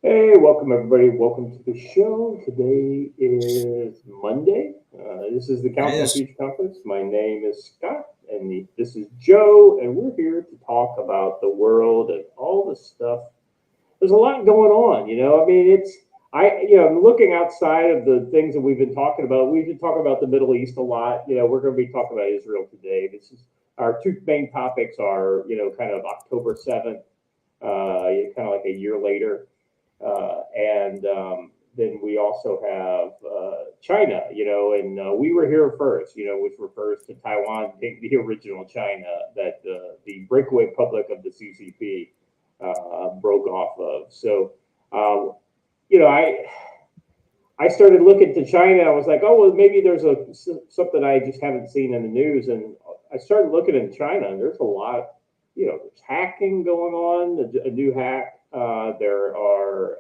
Hey, welcome everybody. Welcome to the show. Today is Monday. This is the It Council on is. Future Conference. My name is Scott, and this is Joe, and we're here to talk about the world and all the stuff. There's a lot going on, I mean, I'm looking outside of the things that we've been talking about. We've been talking about the Middle East a lot. We're going to be talking about Israel today. This is our two main topics are, kind of October 7th, kind of like a year later and then we also have China, and we were here first, which refers to Taiwan being the original China that the breakaway republic of the CCP broke off of. So, uh, you know, I started looking to China. I was like, oh well, maybe there's something I just haven't seen in the news, and I started looking in China, and there's a lot. There's hacking going on, a new hack. There are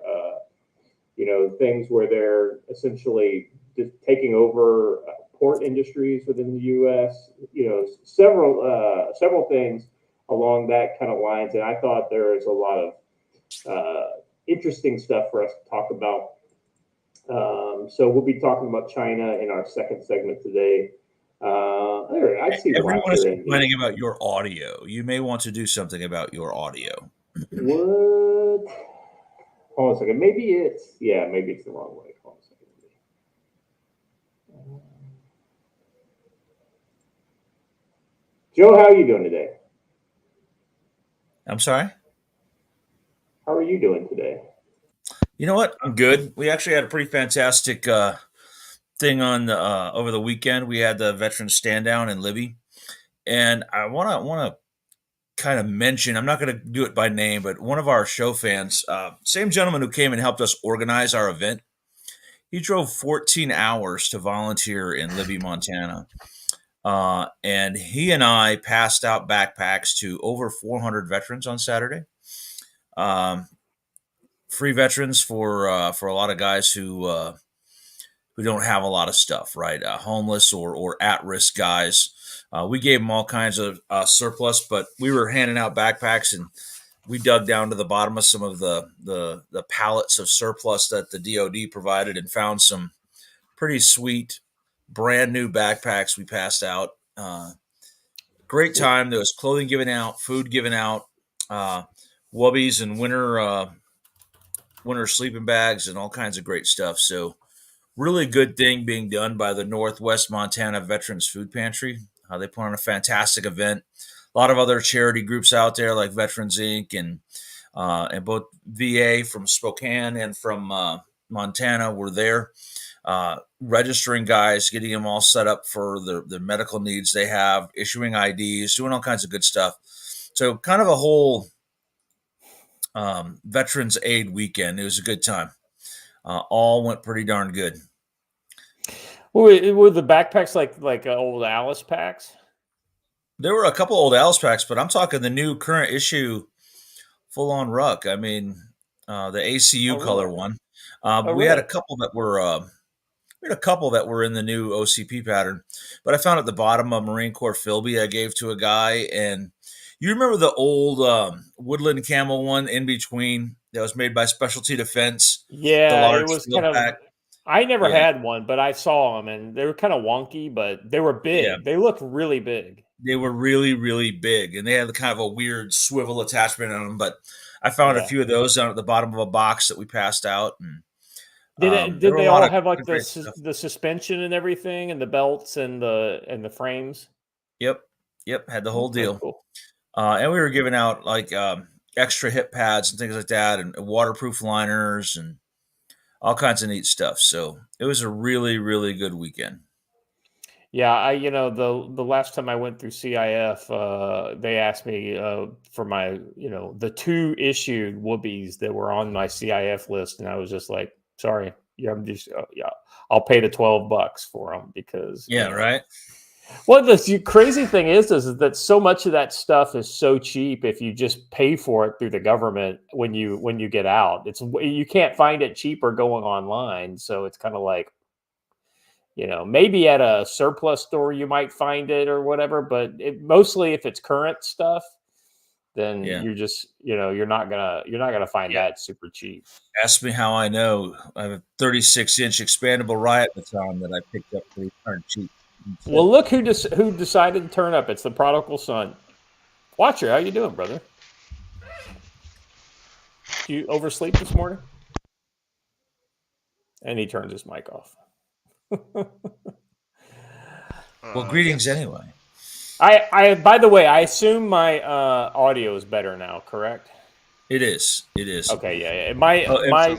things where they're essentially just taking over port industries within the U.S. Several things along that kind of lines, and I thought there is a lot of interesting stuff for us to talk about. So we'll be talking about China in our second segment today. I see Everyone is Roger in here. complaining about your audio. You may want to do something about your audio. What? Hold on a second. Maybe it's the wrong way. Hold on a second. Joe, how are you doing today? I'm sorry? How are you doing today? You know what? I'm good. We actually had a pretty fantastic thing on over the weekend. We had the veteran stand down in Libby, and I want to kind of mention. I'm not going to do it by name, but one of our show fans, same gentleman who came and helped us organize our event, he drove 14 hours to volunteer in Libby, Montana. And he and I passed out backpacks to over 400 veterans on Saturday. Um, Free veterans for a lot of guys who don't have a lot of stuff, right? Homeless or at risk guys. We gave them all kinds of surplus, but we were handing out backpacks and we dug down to the bottom of some of the pallets of surplus that the DoD provided and found some pretty sweet brand new backpacks we passed out. Great time. There was clothing given out, food given out, uh, wubbies and winter sleeping bags, and all kinds of great stuff. So, really good thing being done by the Northwest Montana Veterans Food Pantry. They put on a fantastic event. A lot of other charity groups out there like Veterans Inc. And both VA from Spokane and from Montana were there, registering guys, getting them all set up for the medical needs they have, issuing IDs, doing all kinds of good stuff. So, kind of a whole Veterans Aid weekend. It was a good time. All went pretty darn good. Were the backpacks like old Alice packs? There were a couple old Alice packs, but I'm talking the new current issue full on ruck. I mean, the ACU Oh, color really? one. Oh, We had really? a couple that were in the new OCP pattern, but I found at the bottom a Marine Corps Philby I gave to a guy, and you remember the old Woodland Camel one in between that was made by Specialty Defense, the Yeah, it large was field kind of. pack. I never Yeah, had one, but I saw them, and they were kind of wonky, but they were yeah, big. They looked really big. they were really really big, and they had kind of a weird swivel attachment on them. But I found a Yeah. few of those down at the bottom of a box that we passed out, and there Did were a they lot all of have like great stuff. the suspension and everything, and the belts and the frames? Yep, yep, had the whole Okay, deal. cool. And we were giving out like extra hip pads and things like that, and waterproof liners and all kinds of neat stuff. So it was a really, really good weekend. Yeah, the last time I went through CIF, they asked me for my the two issued whoopies that were on my CIF list, and I was just like, sorry, yeah, I'm just yeah, I'll pay the $12 for them because Yeah, right. well, the crazy thing is that so much of that stuff is so cheap if you just pay for it through the government when you get out. You can't find it cheaper going online, so it's kind of like maybe at a surplus store you might find it or whatever, but mostly if it's current stuff, then Yeah. you're just, you're not gonna find that super cheap. Ask me how I know. I have a 36-inch expandable riot baton that I picked up pretty darn cheap. Well, look who decided to turn up. It's the prodigal son. Watcher, how you doing, brother? Do you oversleep this morning? And he turns his mic off. Well, greetings Yes. anyway. I by the way, I assume my audio is better now, correct? It is. It is. Okay, yeah. My And by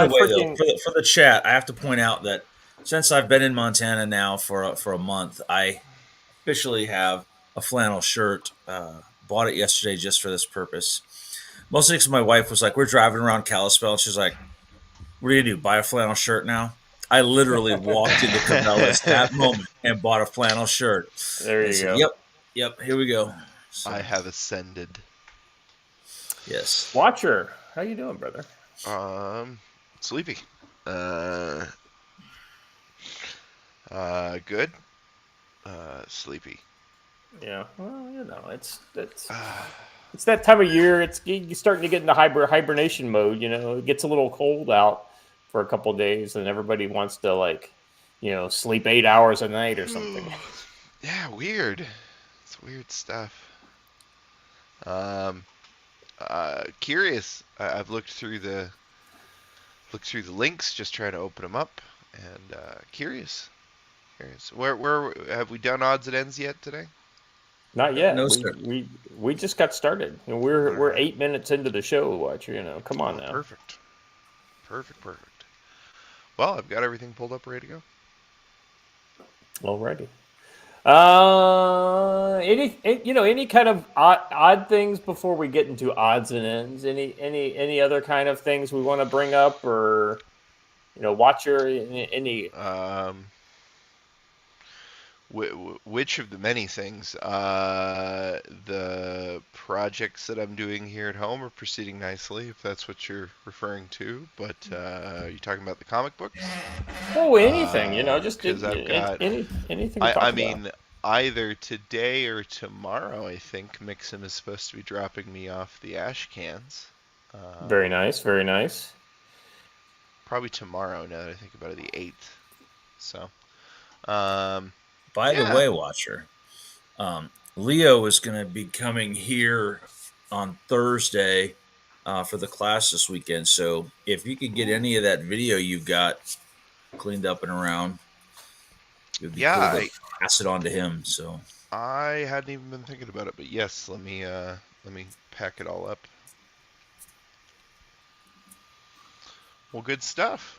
the way, freaking, though, for the chat, I have to point out that since I've been in Montana now for a month, I officially have a flannel shirt. Bought it yesterday just for this purpose. Mostly because my wife was like, "We're driving around Kalispell," and she's like, "What are you gonna do? Buy a flannel shirt now?" I literally walked into Cabela's that moment and bought a flannel shirt. There you go. Yep. Here we go. So, I have ascended. yes. Watcher, how you doing, brother? Sleepy. Good. Sleepy. Yeah. Well, it's that time of year. You're starting to get into hibernation mode. It gets a little cold out for a couple of days, and everybody wants to sleep 8 hours a night or something. Yeah, weird. It's weird stuff. Curious. I've looked through the links, just trying to open them up, and curious. Where have we done odds and ends yet today? Not yet. No, sir. We just got started. We're 8 minutes into the show, Watcher. Come on now. Perfect. Well, I've got everything pulled up, ready to go. Alrighty. Any kind of odd things before we get into odds and ends? Any other kind of things we want to bring up, or Watcher? Any? Which of the many things? The projects that I'm doing here at home are proceeding nicely, if that's what you're referring to. But are you talking about the comic books? Oh, anything, just 'cause I've got- anything. I mean, either today or tomorrow, I think Mixim is supposed to be dropping me off the ash cans. Very nice, very nice. Probably tomorrow, now that I think about it, the 8th. So, By the way, Watcher, Leo is going to be coming here on Thursday for the class this weekend. So if you could get any of that video you've got cleaned up and around, it would be cool to pass it on to him. So I hadn't even been thinking about it, but yes, let me pack it all up. Well, good stuff.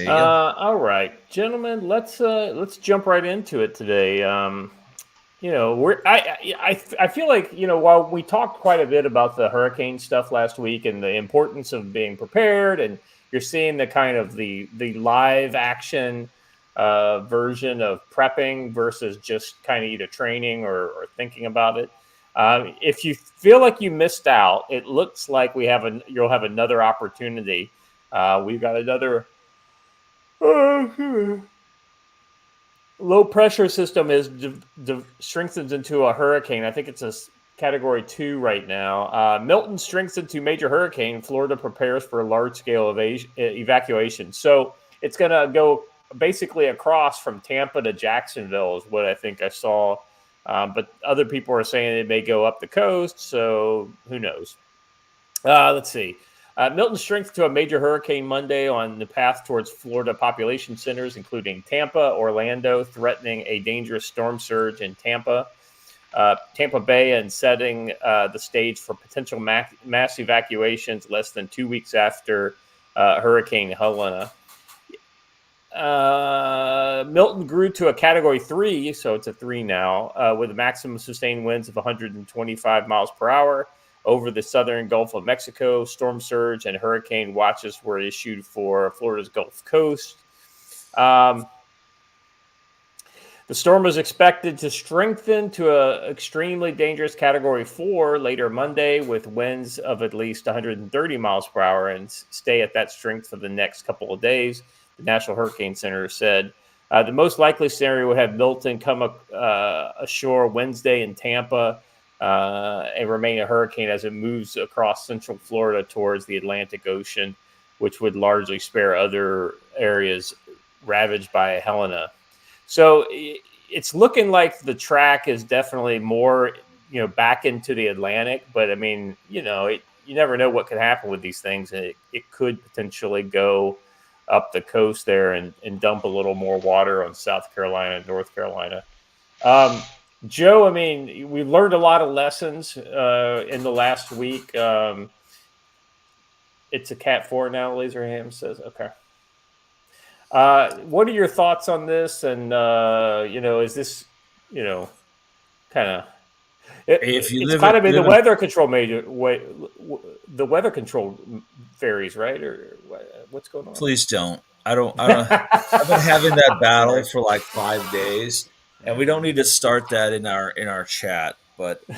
All right, gentlemen, let's jump right into it today. I feel like while we talked quite a bit about the hurricane stuff last week and the importance of being prepared, and you're seeing the kind of the live action version of prepping versus just kind of either training or thinking about it. If you feel like you missed out, it looks like you'll have another opportunity. We've got another low pressure system is strengthens into a hurricane. I think it's a category 2 right now. Milton strengthens to major hurricane. Florida prepares for a large scale evacuation. So it's going to go basically across from Tampa to Jacksonville is what I think I saw. But other people are saying it may go up the coast. So who knows? Let's see. Milton strength to a major hurricane Monday on the path towards Florida population centers, including Tampa, Orlando, threatening a dangerous storm surge in Tampa Bay, and setting the stage for potential mass evacuations less than 2 weeks after Hurricane Helena. Milton grew to a category 3, so it's a 3 now, with a maximum sustained winds of 125 miles per hour. Over the southern Gulf of Mexico, storm surge and hurricane watches were issued for Florida's Gulf Coast. The storm is expected to strengthen to an extremely dangerous Category 4 later Monday, with winds of at least 130 miles per hour, and stay at that strength for the next couple of days, the National Hurricane Center said. The most likely scenario would have Milton come ashore Wednesday in Tampa, and remain a hurricane as it moves across central Florida towards the Atlantic Ocean, which would largely spare other areas ravaged by Helena. So it's looking like the track is definitely more, back into the Atlantic. But I mean, you never know what could happen with these things. It could potentially go up the coast there and dump a little more water on South Carolina and North Carolina. Joe, I mean, we learned a lot of lessons in the last week. It's a Cat 4 now, Laserham says. Okay. What are your thoughts on this? And, is this, kind of... If you it's live kind of in, in the live in weather control the weather control varies, right? Or what's going on? please don't. I don't. I've been having that battle for like 5 days, and we don't need to start that in our chat. But you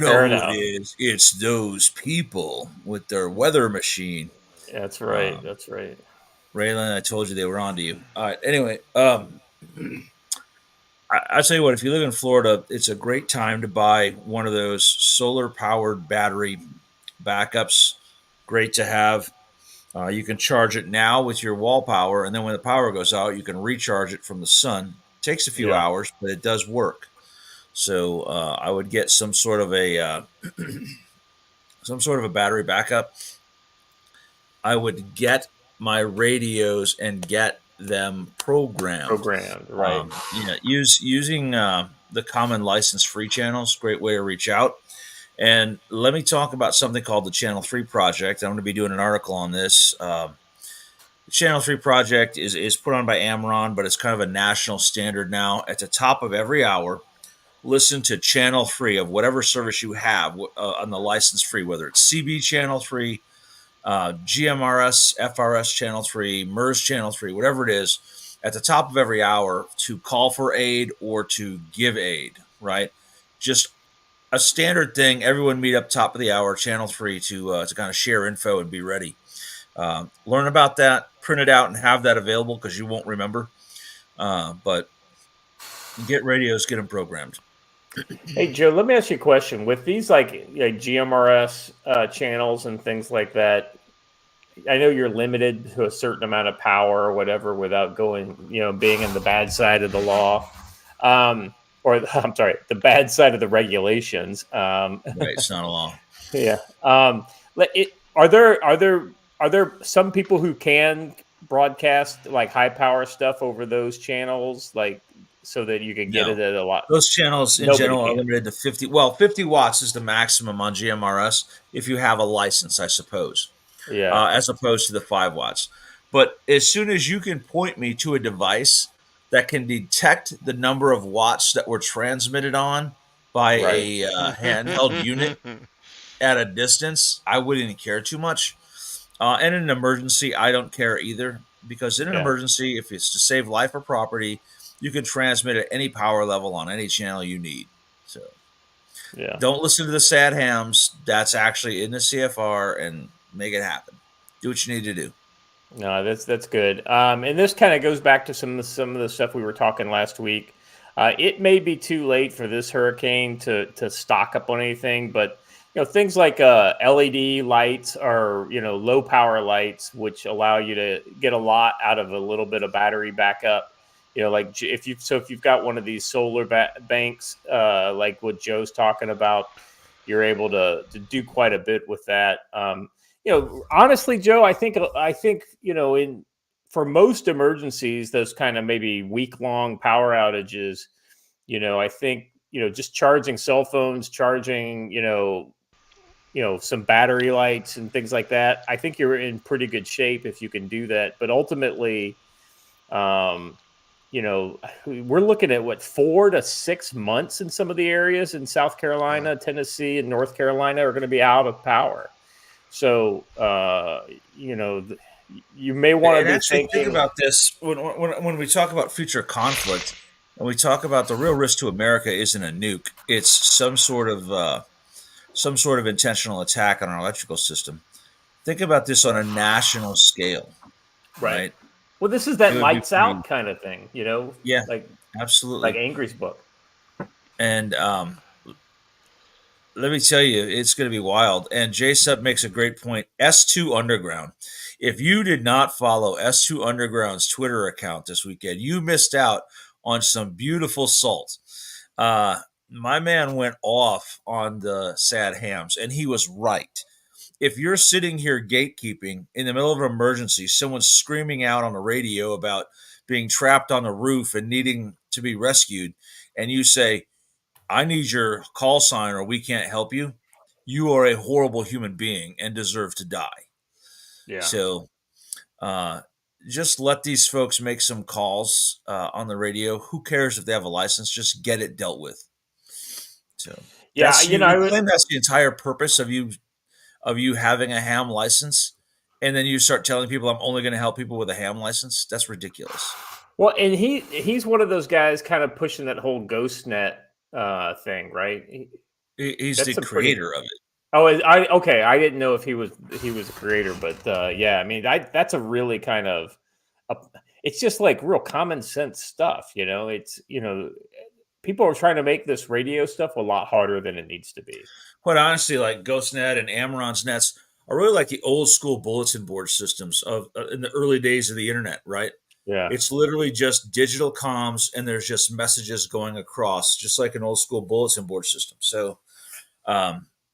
know Fair who it enough. is? It's those people with their weather machine. That's right. That's right. Raylan, I told you they were onto you. All right. Anyway, I tell you what, if you live in Florida, it's a great time to buy one of those solar-powered battery backups. Great to have. You can charge it now with your wall power, and then when the power goes out, you can recharge it from the sun. It takes a few hours, but it does work. So I would get some sort of a battery backup. I would get my radios and get them programmed. Right? Using the common license free channels, great way to reach out. And let me talk about something called the Channel 3 Project. I'm going to be doing an article on this. The Channel 3 Project is put on by Amron, but it's kind of a national standard now. At the top of every hour, listen to Channel 3 of whatever service you have on the license free, whether it's CB Channel 3, GMRS, FRS Channel 3, MERS Channel 3, whatever it is, at the top of every hour to call for aid or to give aid, right? Just a standard thing. Everyone meet up top of the hour, Channel 3, to kind of share info and be ready. Learn about that, print it out, and have that available because you won't remember. But get radios, get them programmed. Hey, Joe, let me ask you a question. With these like GMRS channels and things like that, I know you're limited to a certain amount of power or whatever without going, being in the bad side of the law. Or I'm sorry, the bad side of the regulations. Right, it's not a law. Yeah. Are there some people who can broadcast like high power stuff over those channels, like so that you can get it at a lot? Those channels in general are limited to 50. Well, 50 watts is the maximum on GMRS if you have a license, I suppose. Yeah. As opposed to the 5 watts. But as soon as you can point me to a device that can detect the number of watts that were transmitted on by a handheld unit at a distance, I wouldn't care too much. In an emergency, I don't care either, because in an emergency, if it's to save life or property, you can transmit at any power level on any channel you need. So don't listen to the sad hams. That's actually in the CFR, and make it happen. Do what you need to do. No, that's good. And this kind of goes back to some of the stuff we were talking last week. It may be too late for this hurricane to stock up on anything, but things like LED lights or low power lights, which allow you to get a lot out of a little bit of battery backup. Like if you've got one of these solar banks, like what Joe's talking about, you're able to do quite a bit with that. Honestly, Joe, I think for most emergencies, those kind of maybe week-long power outages, I think just charging cell phones, charging some battery lights and things like that, I think you're in pretty good shape if you can do that. But ultimately, we're looking at 4 to 6 months in some of the areas in South Carolina, Tennessee, and North Carolina are going to be out of power. So, you may want to be thinking. Think about this when we talk about future conflict, and we talk about the real risk to America isn't a nuke; it's some sort of intentional attack on our electrical system. Think about this on a national scale, right? Well, this is that lights out kind of thing, Yeah, like absolutely, like Angry's book. And let me tell you, it's going to be wild. And J-Sub makes a great point. S2 Underground. If you did not follow S2 Underground's Twitter account this weekend, you missed out on some beautiful salt. My man went off on the sad hams, and he was right. If you're sitting here gatekeeping in the middle of an emergency, someone's screaming out on the radio about being trapped on the roof and needing to be rescued, and you say, I need your call sign or we can't help you, you are a horrible human being and deserve to die. Yeah. So just let these folks make some calls on the radio. Who cares if they have a license? Just get it dealt with. So Yeah, you claim that's the entire purpose of you having a ham license, and then you start telling people I'm only going to help people with a ham license. That's ridiculous. Well, and he's one of those guys kind of pushing that whole ghost net thing, right? He's the creator of it. Oh, okay. I didn't know if he was a creator, but yeah, I mean, that's a really kind of it's just like real common sense stuff, you know. It's people are trying to make this radio stuff a lot harder than it needs to be. Quite honestly, like GhostNet and Amaron's nets are really like the old school bulletin board systems of in the early days of the internet, right? Yeah, it's literally just digital comms, and there's just messages going across, just like an old school bulletin board system. So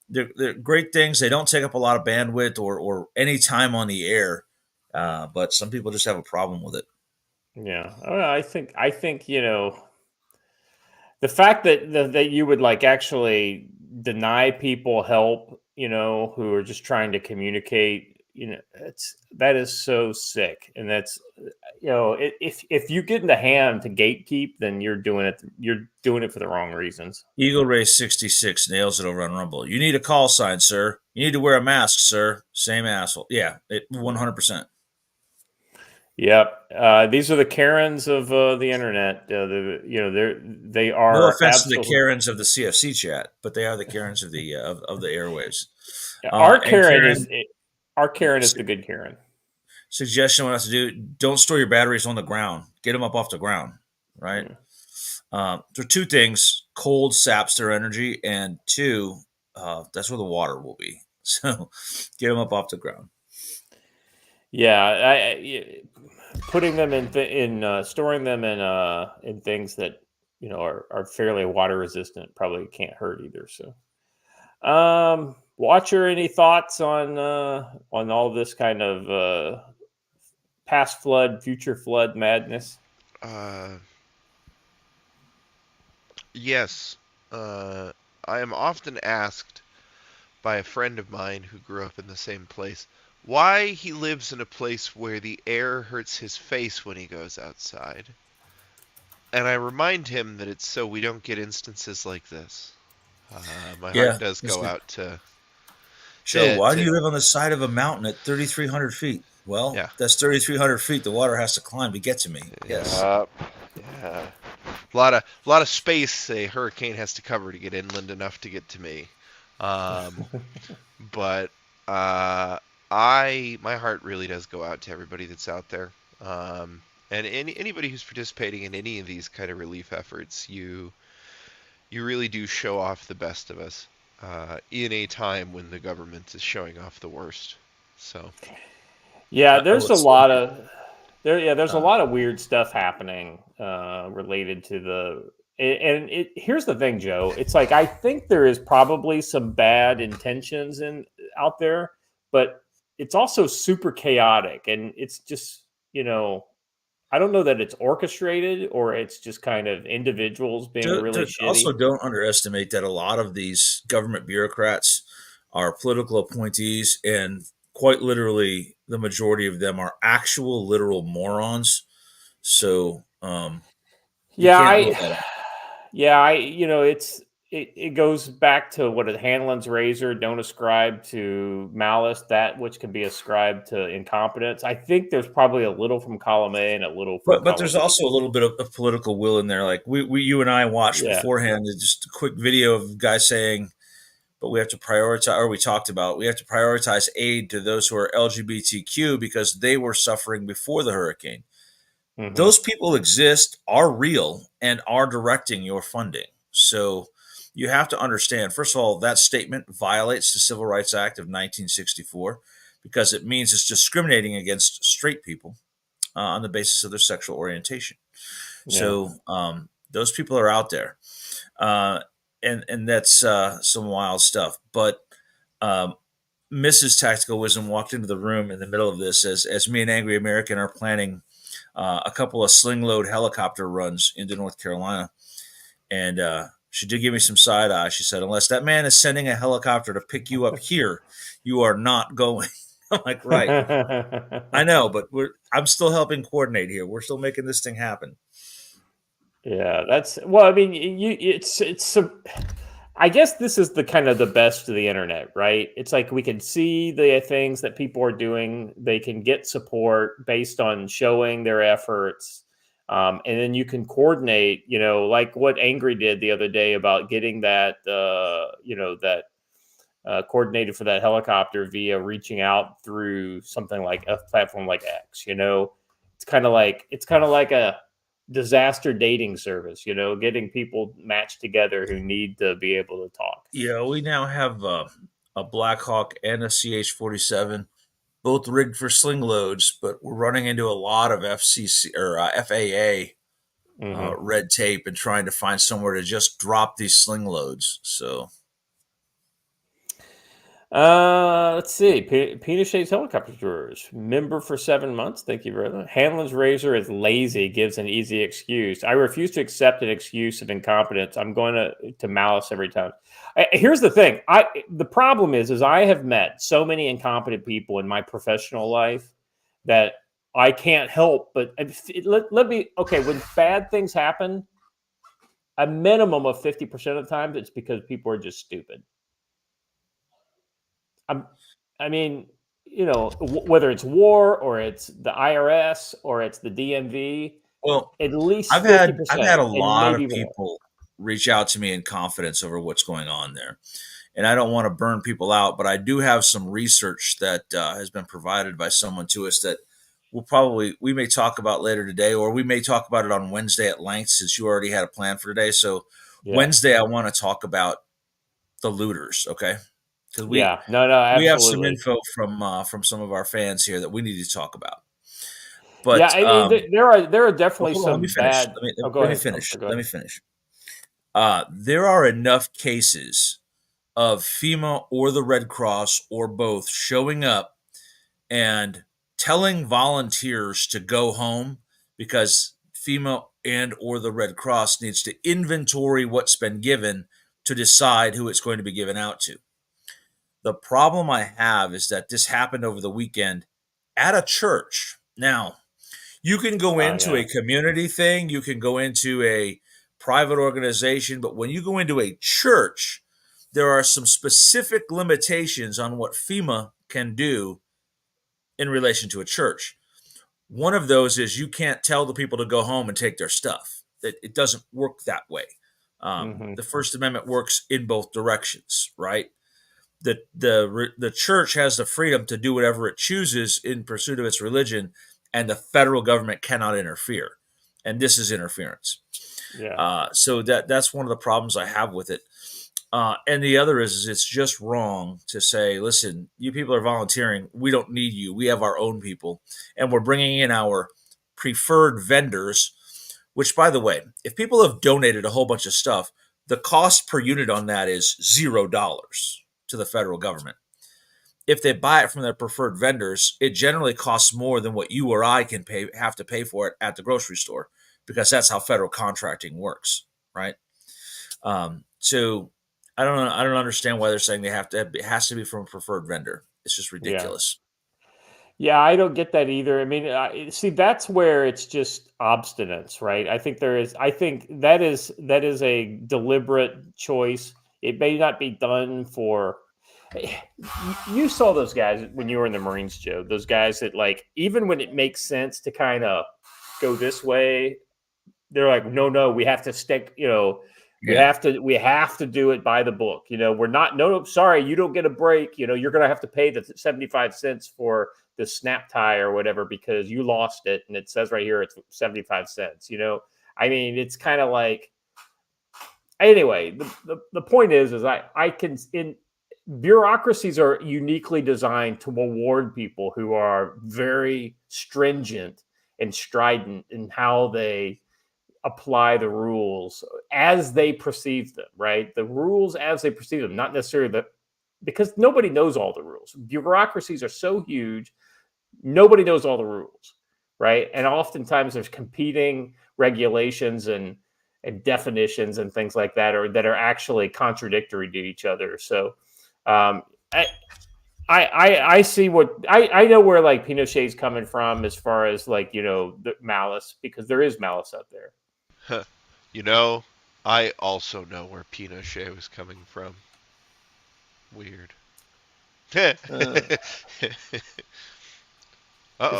they're great things. They don't take up a lot of bandwidth or any time on the air, but some people just have a problem with it. Yeah, I think the fact that you would like actually deny people help, who are just trying to communicate, that is so sick. And that's, if you get in the ham to gatekeep, then you're doing it for the wrong reasons. Eagle Race 66 nails it over on Rumble. You need a call sign, sir. You need to wear a mask, sir. Same asshole. Yeah, 100%. Yep. These are the Karens of the internet. They are. No offense to the Karens of the CFC chat, but they are the Karens of the airwaves. Our Karen is the good Karen. Suggestion: what I have to do: don't store your batteries on the ground. Get them up off the ground. Right. Yeah. There are two things: cold saps their energy, and two, that's where the water will be. So, get them up off the ground. Yeah, putting them in storing them in things that are fairly water resistant probably can't hurt either. So, Watcher, any thoughts on all this kind of past flood, future flood madness? Yes, I am often asked by a friend of mine who grew up in the same place why he lives in a place where the air hurts his face when he goes outside. And I remind him that it's so we don't get instances like this. My heart does go out to... Joe, why do you live on the side of a mountain at 3,300 feet? Well, that's 3,300 feet. The water has to climb to get to me. Yes. Yeah. A lot of space a hurricane has to cover to get inland enough to get to me. But... my heart really does go out to everybody that's out there, and anybody who's participating in any of these kind of relief efforts. You really do show off the best of us in a time when the government is showing off the worst. So, yeah, there's a lot of weird stuff happening related to the. And here's the thing, Joe. It's like I think there is probably some bad intentions out there, but it's also super chaotic, and it's just, I don't know that it's orchestrated or it's just kind of individuals being really shitty. Also, don't underestimate that a lot of these government bureaucrats are political appointees, and quite literally, the majority of them are actual literal morons. So, it goes back to what Hanlon's razor, don't ascribe to malice that which can be ascribed to incompetence. I think there's probably a little from column A and a little from but there's also a little bit of political will in there. Like you and I watched beforehand, just a quick video of guys saying, but we have to prioritize, or we have to prioritize aid to those who are LGBTQ because they were suffering before the hurricane. Mm-hmm. Those people exist, are real, and are directing your funding. So you have to understand, first of all, that statement violates the Civil Rights Act of 1964 because it means it's discriminating against straight people on the basis of their sexual orientation. Yeah. So those people are out there. And that's some wild stuff. But Mrs. Tactical Wisdom walked into the room in the middle of this as me and Angry American are planning a couple of sling load helicopter runs into North Carolina. And she did give me some side eye. She said, unless that man is sending a helicopter to pick you up here, you are not going. I'm like, right. I know, but I'm still helping coordinate here. We're still making this thing happen. Yeah, well, I mean, I guess this is the kind of the best of the internet, right? It's like we can see the things that people are doing. They can get support based on showing their efforts. And then you can coordinate, like what Angry did the other day about getting that, coordinated for that helicopter via reaching out through something like a platform like X. It's kind of like a disaster dating service, getting people matched together who need to be able to talk. Yeah, we now have a Black Hawk and a CH-47, both rigged for sling loads, but we're running into a lot of FCC or FAA red tape and trying to find somewhere to just drop these sling loads. So let's see. Penis Shades Helicopter Tours. Member for 7 months. Thank you very much. Hanlon's Razor is lazy, gives an easy excuse. I refuse to accept an excuse of incompetence. I'm going to malice every time. Here's the thing. The problem is I have met so many incompetent people in my professional life that I can't help but let me, okay, when bad things happen, a minimum of 50% of the time, it's because people are just stupid. I mean, whether it's war or it's the IRS or it's the DMV, well, at least I've 50%, had a lot of more. people reach out to me in confidence over what's going on there. And I don't want to burn people out, but I do have some research that has been provided by someone to us that we may talk about later today, or we may talk about it on Wednesday at length since you already had a plan for today. So Wednesday, I want to talk about the looters. Okay. Because we have some info from some of our fans here that we need to talk about. But yeah, I mean, there are definitely some bad. Let me finish. Let me finish. There are enough cases of FEMA or the Red Cross or both showing up and telling volunteers to go home because FEMA and or the Red Cross needs to inventory what's been given to decide who it's going to be given out to. The problem I have is that this happened over the weekend at a church. Now, you can go into a community thing, you can go into a private organization, but when you go into a church, there are some specific limitations on what FEMA can do in relation to a church. One of those is you can't tell the people to go home and take their stuff. It doesn't work that way. The First Amendment works in both directions, right? The church has the freedom to do whatever it chooses in pursuit of its religion, and the federal government cannot interfere. And this is interference. Yeah. So that's one of the problems I have with it. And the other is it's just wrong to say, listen, you people are volunteering. We don't need you. We have our own people. And we're bringing in our preferred vendors, which, by the way, if people have donated a whole bunch of stuff, the cost per unit on that is $0 to the federal government. If they buy it from their preferred vendors, it generally costs more than what you or I can have to pay for it at the grocery store, because that's how federal contracting works, right? So I don't understand why they're saying it has to be from a preferred vendor. It's just ridiculous. Yeah, I don't get that either. I mean, see, that's where it's just obstinance, right? I think that is a deliberate choice. It may not be done for. You saw those guys when you were in the Marines, Joe. Those guys that, like, even when it makes sense to kind of go this way, they're like, no, we have to stick. We have to do it by the book. We're not. No, sorry, you don't get a break. You're going to have to pay the 75 cents for the snap tie or whatever because you lost it, and it says right here it's 75 cents. I mean, it's kind of like, anyway, the point is I can in bureaucracies are uniquely designed to reward people who are very stringent and strident in how they apply the rules as they perceive them, right? The rules as they perceive them, not necessarily because nobody knows all the rules. Bureaucracies are so huge, nobody knows all the rules, right? And oftentimes there's competing regulations and definitions and things like that, or that are actually contradictory to each other. So um, I see what I know where like Pinochet's coming from as far as like the malice, because there is malice out there. I also know where Pinochet was coming from. Weird. Is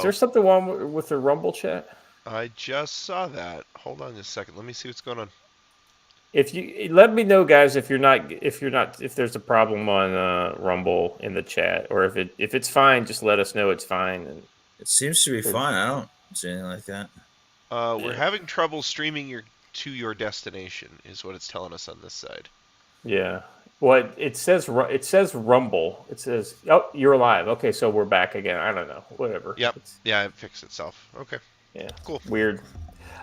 there something wrong with the Rumble chat? I just saw that. Hold on a second. Let me see what's going on. If you let me know, guys, if there's a problem on Rumble in the chat, or if it's fine, just let us know it's fine. And it seems to be fine. I don't see anything like that. We're having trouble streaming to your destination, is what it's telling us on this side. Yeah. Well, it says Rumble. It says, oh, you're alive. Okay, so we're back again. I don't know. Whatever. Yep. Yeah, it fixed itself. Okay. Yeah. Cool. Weird.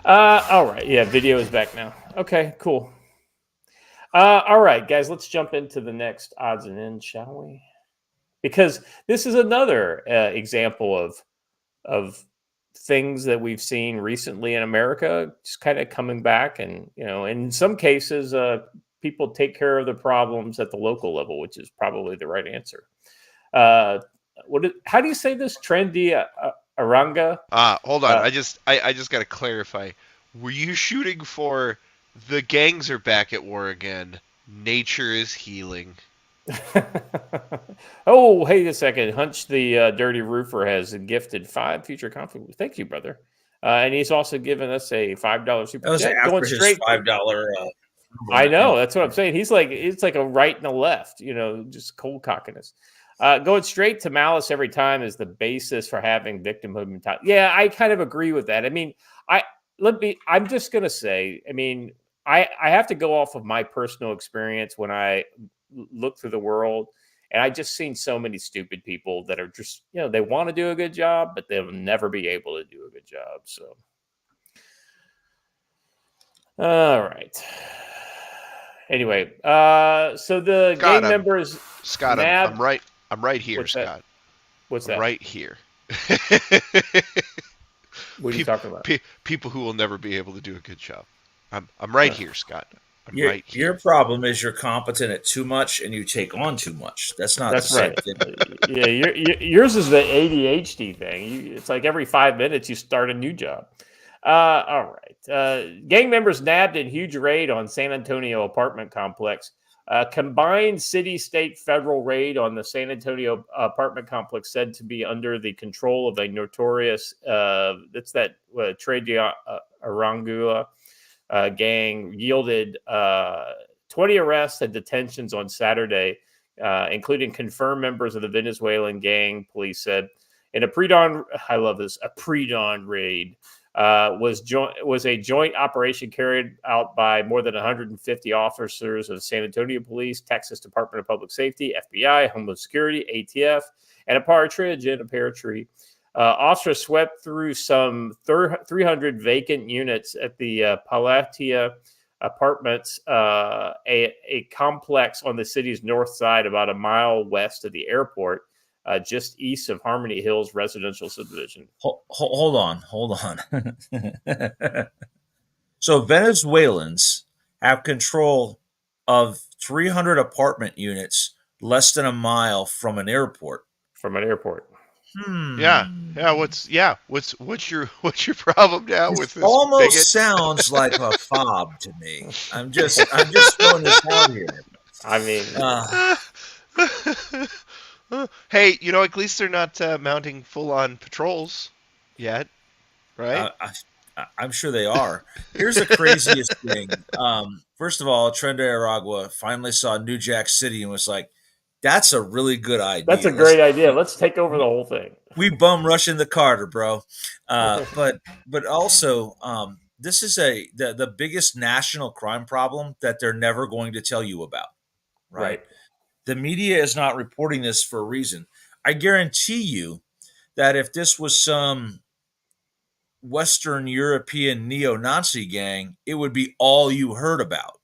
All right. Yeah, video is back now. Okay, cool. All right, guys, let's jump into the next odds and ends, shall we? Because this is another example of things that we've seen recently in America just kind of coming back, and in some cases people take care of the problems at the local level, which is probably the right answer. How do you say this? Trendy Aranga? Hold on. I just got to clarify. Were you shooting for the gangs are back at war again? Nature is healing. Oh, wait a second. Hunch the Dirty Roofer has gifted 5 future conflict. Thank you, brother. And he's also given us a $5 super chat. Going straight $5. I know. That's what I'm saying. It's like a right and a left, just cold cocking us. Going straight to malice every time is the basis for having victimhood mentality. Yeah, I kind of agree with that. I mean, I'm just going to say, I mean, I have to go off of my personal experience when I look through the world, and I just seen so many stupid people that are just, they want to do a good job, but they'll never be able to do a good job. So, all right. Anyway, so the Scott, gang members, Scott, I'm right here, What's Scott. that? What's that? Right here. What are you talking about? People who will never be able to do a good job. I'm right here, Scott. Right here. Your problem is you're competent at too much and you take on too much. That's right. Yeah, yours is the ADHD thing. It's like every 5 minutes you start a new job. All right. Gang members nabbed in huge raid on San Antonio apartment complex. Combined city, state, federal raid on the San Antonio apartment complex said to be under the control of a notorious, Trade Arangula gang yielded 20 arrests and detentions on Saturday, including confirmed members of the Venezuelan gang, police said. In a pre-dawn raid was a joint operation carried out by more than 150 officers of San Antonio Police, Texas Department of Public Safety, FBI, Homeland Security, ATF, and a paratrooper. Officers swept through some 300 vacant units at the Palatia Apartments, a complex on the city's north side, about a mile west of the airport, just east of Harmony Hills residential subdivision. Hold on. So Venezuelans have control of 300 apartment units less than a mile from an airport. Yeah. What's your problem now with this? Almost bigot? Sounds like a fob to me. I'm just throwing this out here. I mean, hey, at least they're not mounting full-on patrols yet, right? I'm sure they are. Here's the craziest thing. First of all, Tren de Aragua finally saw New Jack City and was like, that's a really good idea. That's a great idea. Let's take over the whole thing. We bum rushing the Carter, bro. But also, this is the biggest national crime problem that they're never going to tell you about, right? The media is not reporting this for a reason. I guarantee you that if this was some Western European neo-Nazi gang, it would be all you heard about,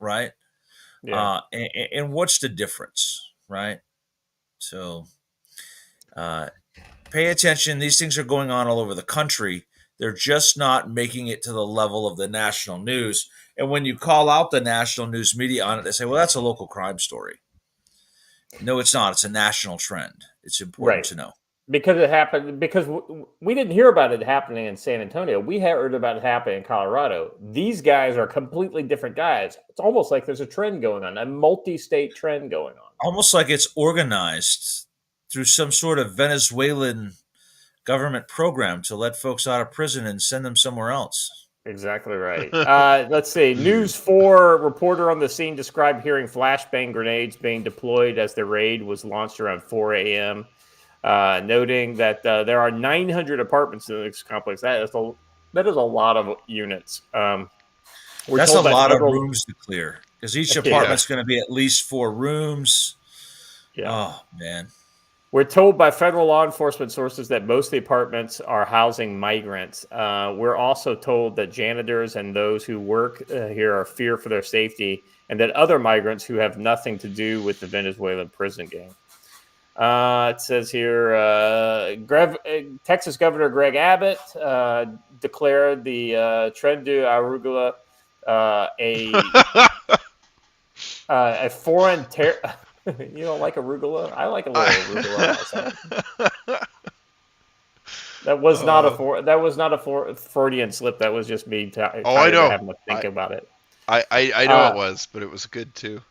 right? Yeah. And what's the difference, right? So pay attention. These things are going on all over the country. They're just not making it to the level of the national news. And when you call out the national news media on it, they say, well, that's a local crime story. No, it's not. It's a national trend. It's important to know. Because it happened, because we didn't hear about it happening in San Antonio. We heard about it happening in Colorado. These guys are completely different guys. It's almost like there's a trend going on, a multi-state trend going on. Almost like it's organized through some sort of Venezuelan government program to let folks out of prison and send them somewhere else. Exactly right. Let's see. News 4 reporter on the scene described hearing flashbang grenades being deployed as the raid was launched around 4 a.m., noting that there are 900 apartments in this complex. That is a lot of units. That's a lot of rooms to clear because each apartment's going to be at least 4 rooms. Yeah. Oh, man. We're told by federal law enforcement sources that most of the apartments are housing migrants. We're also told that janitors and those who work here are feared for their safety, and that other migrants who have nothing to do with the Venezuelan prison gang. It says here, Texas Governor Greg Abbott declared the Tren de Arugula a foreign terror. You don't like arugula? I like a little arugula. That was not a Freudian slip. That was just me I know. Having to think about it. I know it was, but it was good too.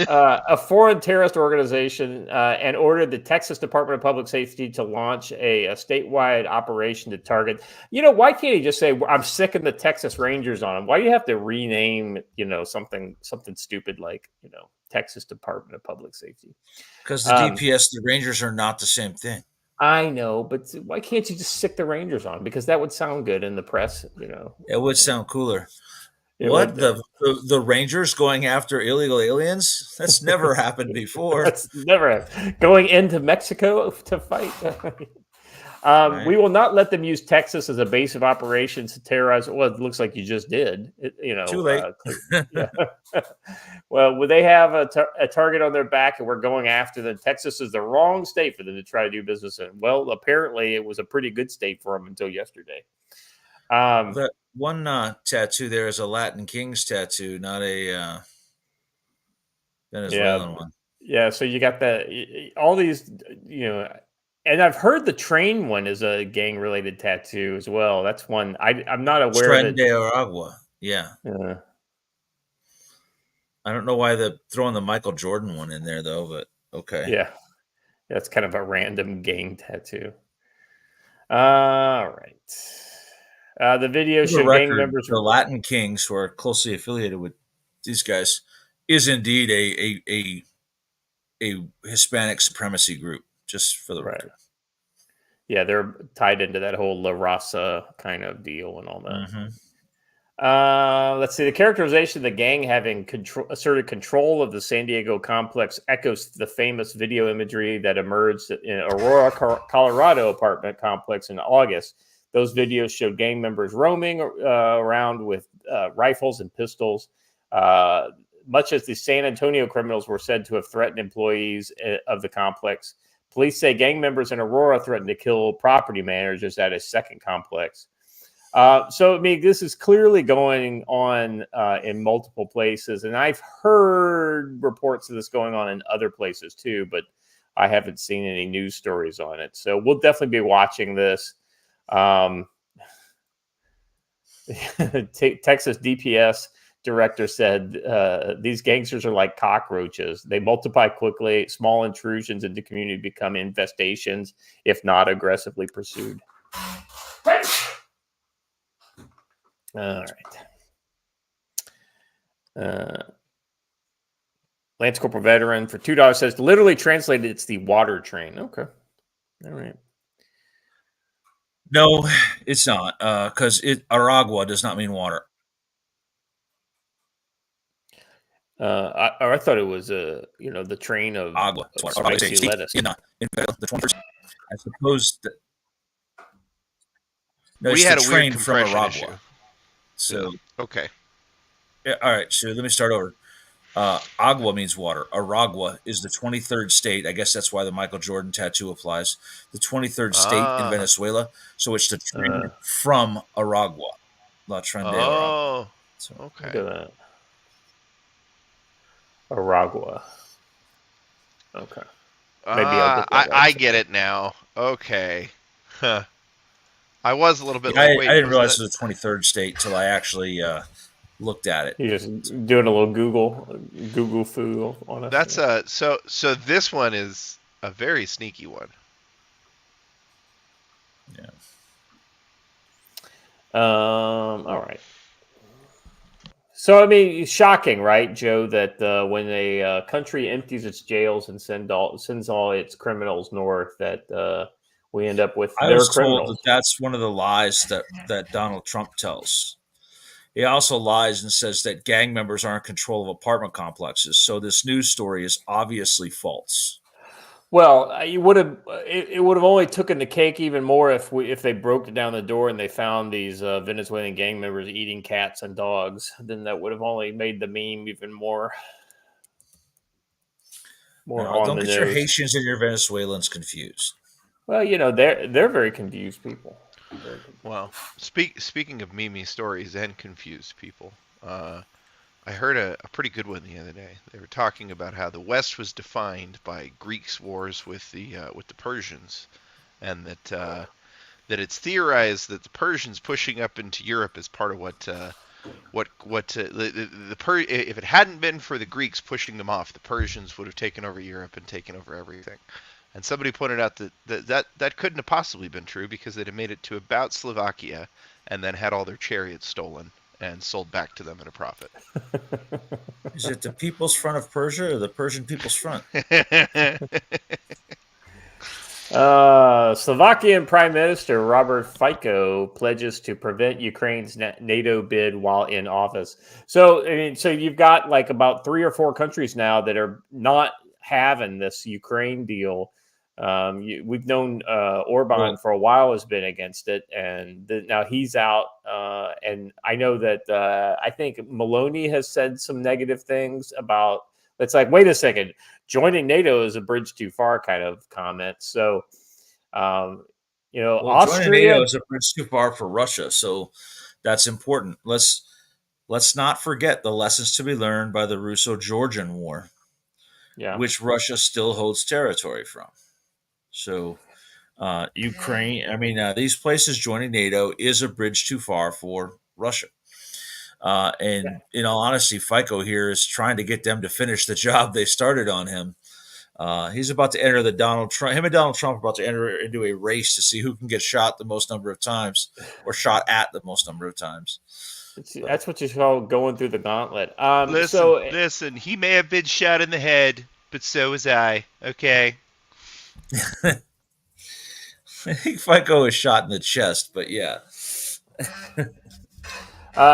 A foreign terrorist organization and ordered the Texas Department of Public Safety to launch a statewide operation to target. Why can't he just say, "I'm sick of the Texas Rangers" on him? Why do you have to rename, something stupid like, Texas Department of Public Safety? Because the DPS, the Rangers are not the same thing. I know, but why can't you just stick the Rangers on? Because that would sound good in the press, It would sound cooler. What, the Rangers going after illegal aliens? That's never happened before. That's never going into Mexico to fight. Right. We will not let them use Texas as a base of operations to terrorize. Well, it looks like you just did. Too late. Well, they have a target on their back, and we're going after them. Texas is the wrong state for them to try to do business in. Well, apparently, it was a pretty good state for them until yesterday. That one tattoo there is a Latin Kings tattoo, not a Venezuelan one. Yeah, so you got all these, and I've heard the train one is a gang-related tattoo as well. That's one I'm not aware of. Tren de Aragua, yeah. I don't know why they're throwing the Michael Jordan one in there though, but okay. Yeah, that's kind of a random gang tattoo. All right. The video showed gang members. The Latin Kings, who are closely affiliated with these guys, is indeed a Hispanic supremacy group, just for the record. Yeah, they're tied into that whole La Raza kind of deal and all that. Mm-hmm. Let's see. The characterization of the gang having asserted control of the San Diego complex echoes the famous video imagery that emerged in Aurora, Colorado apartment complex in August. Those videos showed gang members roaming around with rifles and pistols, much as the San Antonio criminals were said to have threatened employees of the complex. Police say gang members in Aurora threatened to kill property managers at a second complex. So, this is clearly going on in multiple places, and I've heard reports of this going on in other places too, but I haven't seen any news stories on it. So we'll definitely be watching this. Texas DPS director said these gangsters are like cockroaches. They multiply quickly. Small intrusions into community become infestations if not aggressively pursued. All right. Lance Corporal veteran for $2 says, literally translated, it's the water train. Okay. All right. No, it's not, because Aragua does not mean water. I thought it was the train of Agua. of spicy lettuce. In the 21st. I suppose that no, We it's had the a weird train from compression Aragua. issue. So Okay. yeah, all right. So let me start over. Agua means water. Aragua is the 23rd state. I guess that's why the Michael Jordan tattoo applies. The 23rd state in Ah. Venezuela. So it's the train Uh, from Aragua. La Tren de Aragua. Oh. So, Look Okay. at that. Aragua. Okay. Maybe I'll get that I right. get it now. Okay. Huh. I was a little bit yeah, like, I wait, didn't was realize that? it was the 23rd state till I actually looked at it. You're just doing a little Google foo on us. That's so this one is a very sneaky one. Yeah. All right. So I mean, shocking, right, Joe? That when a country empties its jails and sends all its criminals north, that we end up with I their was told criminals. that that's one of the lies that Donald Trump tells. He also lies and says that gang members are in control of apartment complexes. So this news story is obviously false. Well, you would have it would have only taken the cake even more if they broke down the door and they found these Venezuelan gang members eating cats and dogs. Then that would have only made the meme even more on Don't the get your nose. Haitians and your Venezuelans confused. Well, they're very confused people. Very confused. Well, speaking of Mimi stories and confused people, I heard a pretty good one the other day. They were talking about how the West was defined by Greeks' wars with the Persians, and that it's theorized that the Persians pushing up into Europe is part of if it hadn't been for the Greeks pushing them off, the Persians would have taken over Europe and taken over everything. And somebody pointed out that couldn't have possibly been true because they'd have made it to about Slovakia and then had all their chariots stolen and sold back to them at a profit. Is it the People's Front of Persia or the Persian People's Front? Slovakian Prime Minister Robert Fico pledges to prevent Ukraine's NATO bid while in office. So, I mean, so you've got like about 3 or 4 countries now that are not having this Ukraine deal. We've known Orban for a while has been against it, and now he's out. And I know that I think Maloney has said some negative things about. It's like, wait a second, joining NATO is a bridge too far kind of comment. So, Joining NATO Austria. is a bridge too far for Russia, so that's important. Let's not forget the lessons to be learned by the Russo-Georgian War, which Russia still holds territory from. So, Ukraine, I mean, these places joining NATO is a bridge too far for Russia. In all honesty, Fico here is trying to get them to finish the job they started on him. He's about to enter him and Donald Trump are about to enter into a race to see who can get shot the most number of times or shot at the most number of times. That's what you call going through the gauntlet. Listen, he may have been shot in the head, but so was I. Okay. I think Fico is shot in the chest, but yeah.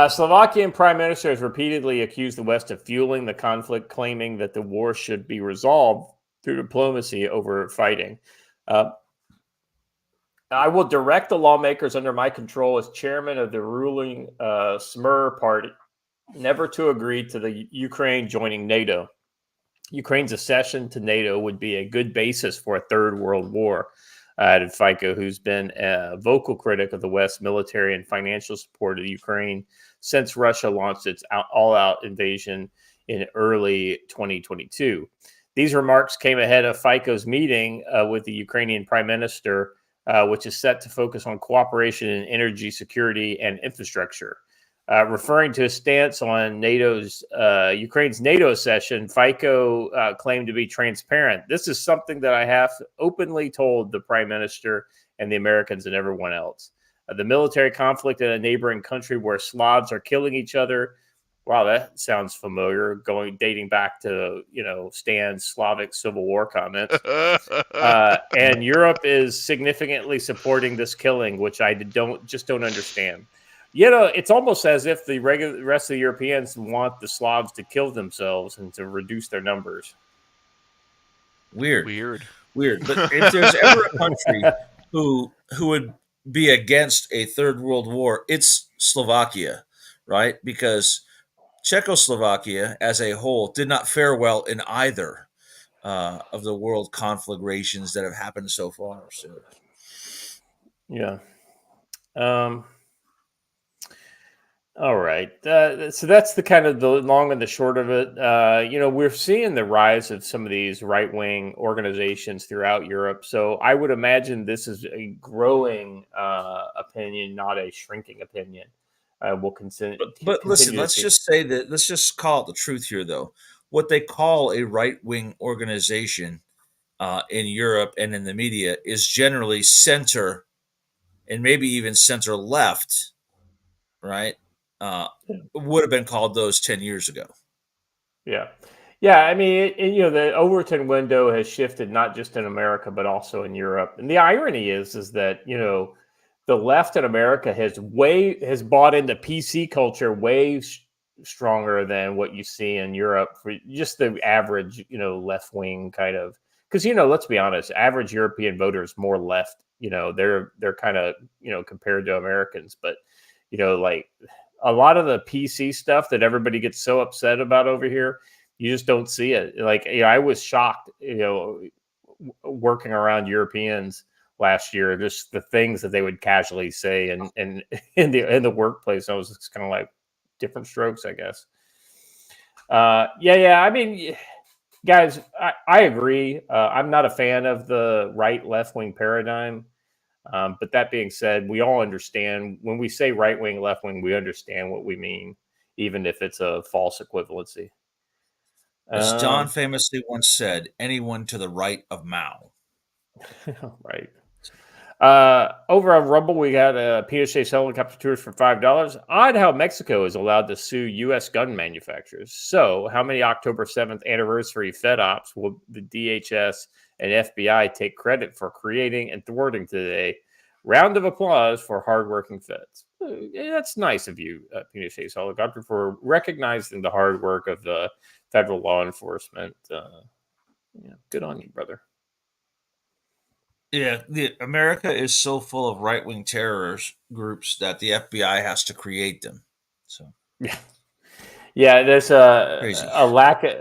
Slovakian Prime Minister has repeatedly accused the West of fueling the conflict, claiming that the war should be resolved through diplomacy over fighting. I will direct the lawmakers under my control as chairman of the ruling Smer party never to agree to the Ukraine joining NATO. Ukraine's accession to NATO would be a good basis for a third world war, added Fico, who's been a vocal critic of the West's military and financial support of Ukraine since Russia launched its all-out invasion in early 2022. These remarks came ahead of Fico's meeting with the Ukrainian Prime Minister, which is set to focus on cooperation in energy security and infrastructure. Referring to his stance on Ukraine's NATO accession, Fico claimed to be transparent. This is something that I have openly told the Prime Minister and the Americans and everyone else. The military conflict in a neighboring country where Slavs are killing each other Wow, that sounds familiar. Dating back to Stan's Slavic Civil War comments. And Europe is significantly supporting this killing, which I don't understand. It's almost as if the rest of the Europeans want the Slavs to kill themselves and to reduce their numbers. Weird. But if there's ever a country who would be against a third world war, it's Slovakia, right? Because Czechoslovakia as a whole did not fare well in either of the world conflagrations that have happened so far. So, yeah. All right. So that's the kind of the long and the short of it. We're seeing the rise of some of these right-wing organizations throughout Europe. So I would imagine this is a growing opinion, not a shrinking opinion. We'll consider. But listen, let's just call it the truth here, though. What they call a right-wing organization in Europe and in the media is generally center and maybe even center-left, right? Would have been called those 10 years ago. Yeah. Yeah. I mean, the Overton window has shifted not just in America, but also in Europe. And the irony is that, the left in America has bought into PC culture way stronger than what you see in Europe for just the average, left wing kind of, because, let's be honest, average European voters more left, they're kind of, compared to Americans, but, like, a lot of the PC stuff that everybody gets so upset about over here, you just don't see it. Like, I was shocked, working around Europeans last year, just the things that they would casually say and in the workplace. I was just kind of like, different strokes, I guess. Yeah. I mean, guys, I agree. I'm not a fan of the left wing paradigm. But that being said, we all understand when we say right wing, left wing, we understand what we mean, even if it's a false equivalency. As John famously once said, anyone to the right of Mao. Right. Over on Rumble, we got Pinochet's helicopter tours for $5. Odd how Mexico is allowed to sue U.S. gun manufacturers. So, how many October 7th anniversary Fed ops will the DHS and FBI take credit for creating and thwarting today? Round of applause for hardworking feds. That's nice of you, Pinochet's helicopter, for recognizing the hard work of the federal law enforcement. Good on you, brother. Yeah, America is so full of right-wing terrorist groups that the FBI has to create them. So yeah, there's Crazy. a lack of.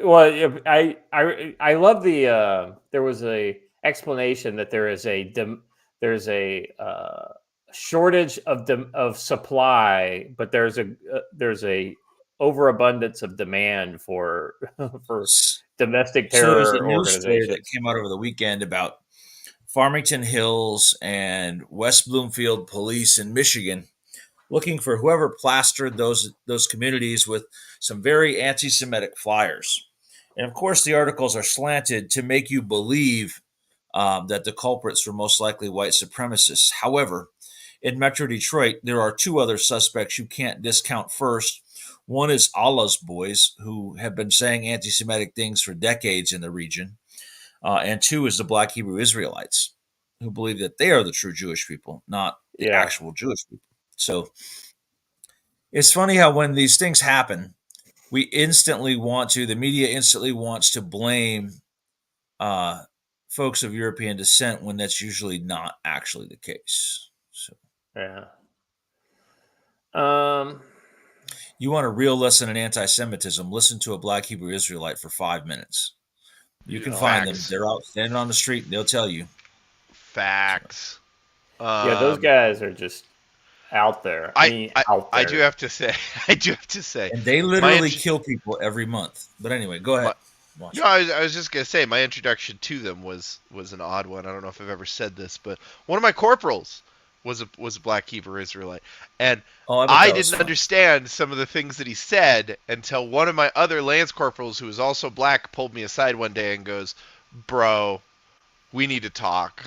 Well, I love the. There was a explanation that there's a shortage of supply, but there's a overabundance of demand for domestic terror there's a news organizations story that came out over the weekend about Farmington Hills and West Bloomfield police in Michigan looking for whoever plastered those communities with some very anti-Semitic flyers. And of course, the articles are slanted to make you believe that the culprits were most likely white supremacists. However, in Metro Detroit, there are two other suspects you can't discount first. One is Allah's boys, who have been saying anti-Semitic things for decades in the region. And two is the Black Hebrew Israelites, who believe that they are the true Jewish people, not the actual Jewish people. So it's funny how when these things happen, the media instantly wants to blame folks of European descent when that's usually not actually the case. So yeah. You want a real lesson in anti-Semitism, listen to a Black Hebrew Israelite for 5 minutes. You can find them. They're out standing on the street, and they'll tell you. Facts. Yeah, those guys are just out there. I do have to say. And they literally kill people every month. But anyway, go ahead. I was just going to say, my introduction to them was an odd one. I don't know if I've ever said this, but one of my corporals was a Black Hebrew Israelite. And I didn't understand some of the things that he said until one of my other lance corporals, who was also black, pulled me aside one day and goes, "Bro, we need to talk."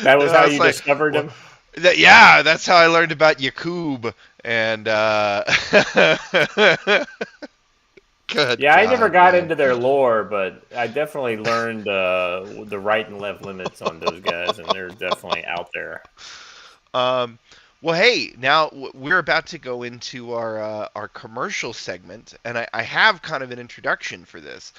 That was how you discovered him? Yeah, that's how I learned about Yakub and good Yeah, I never God, got man. into their lore, but I definitely learned the right and left limits on those guys, and they're definitely out there. Um, well, hey, now we're about to go into our commercial segment, and I have kind of an introduction for this.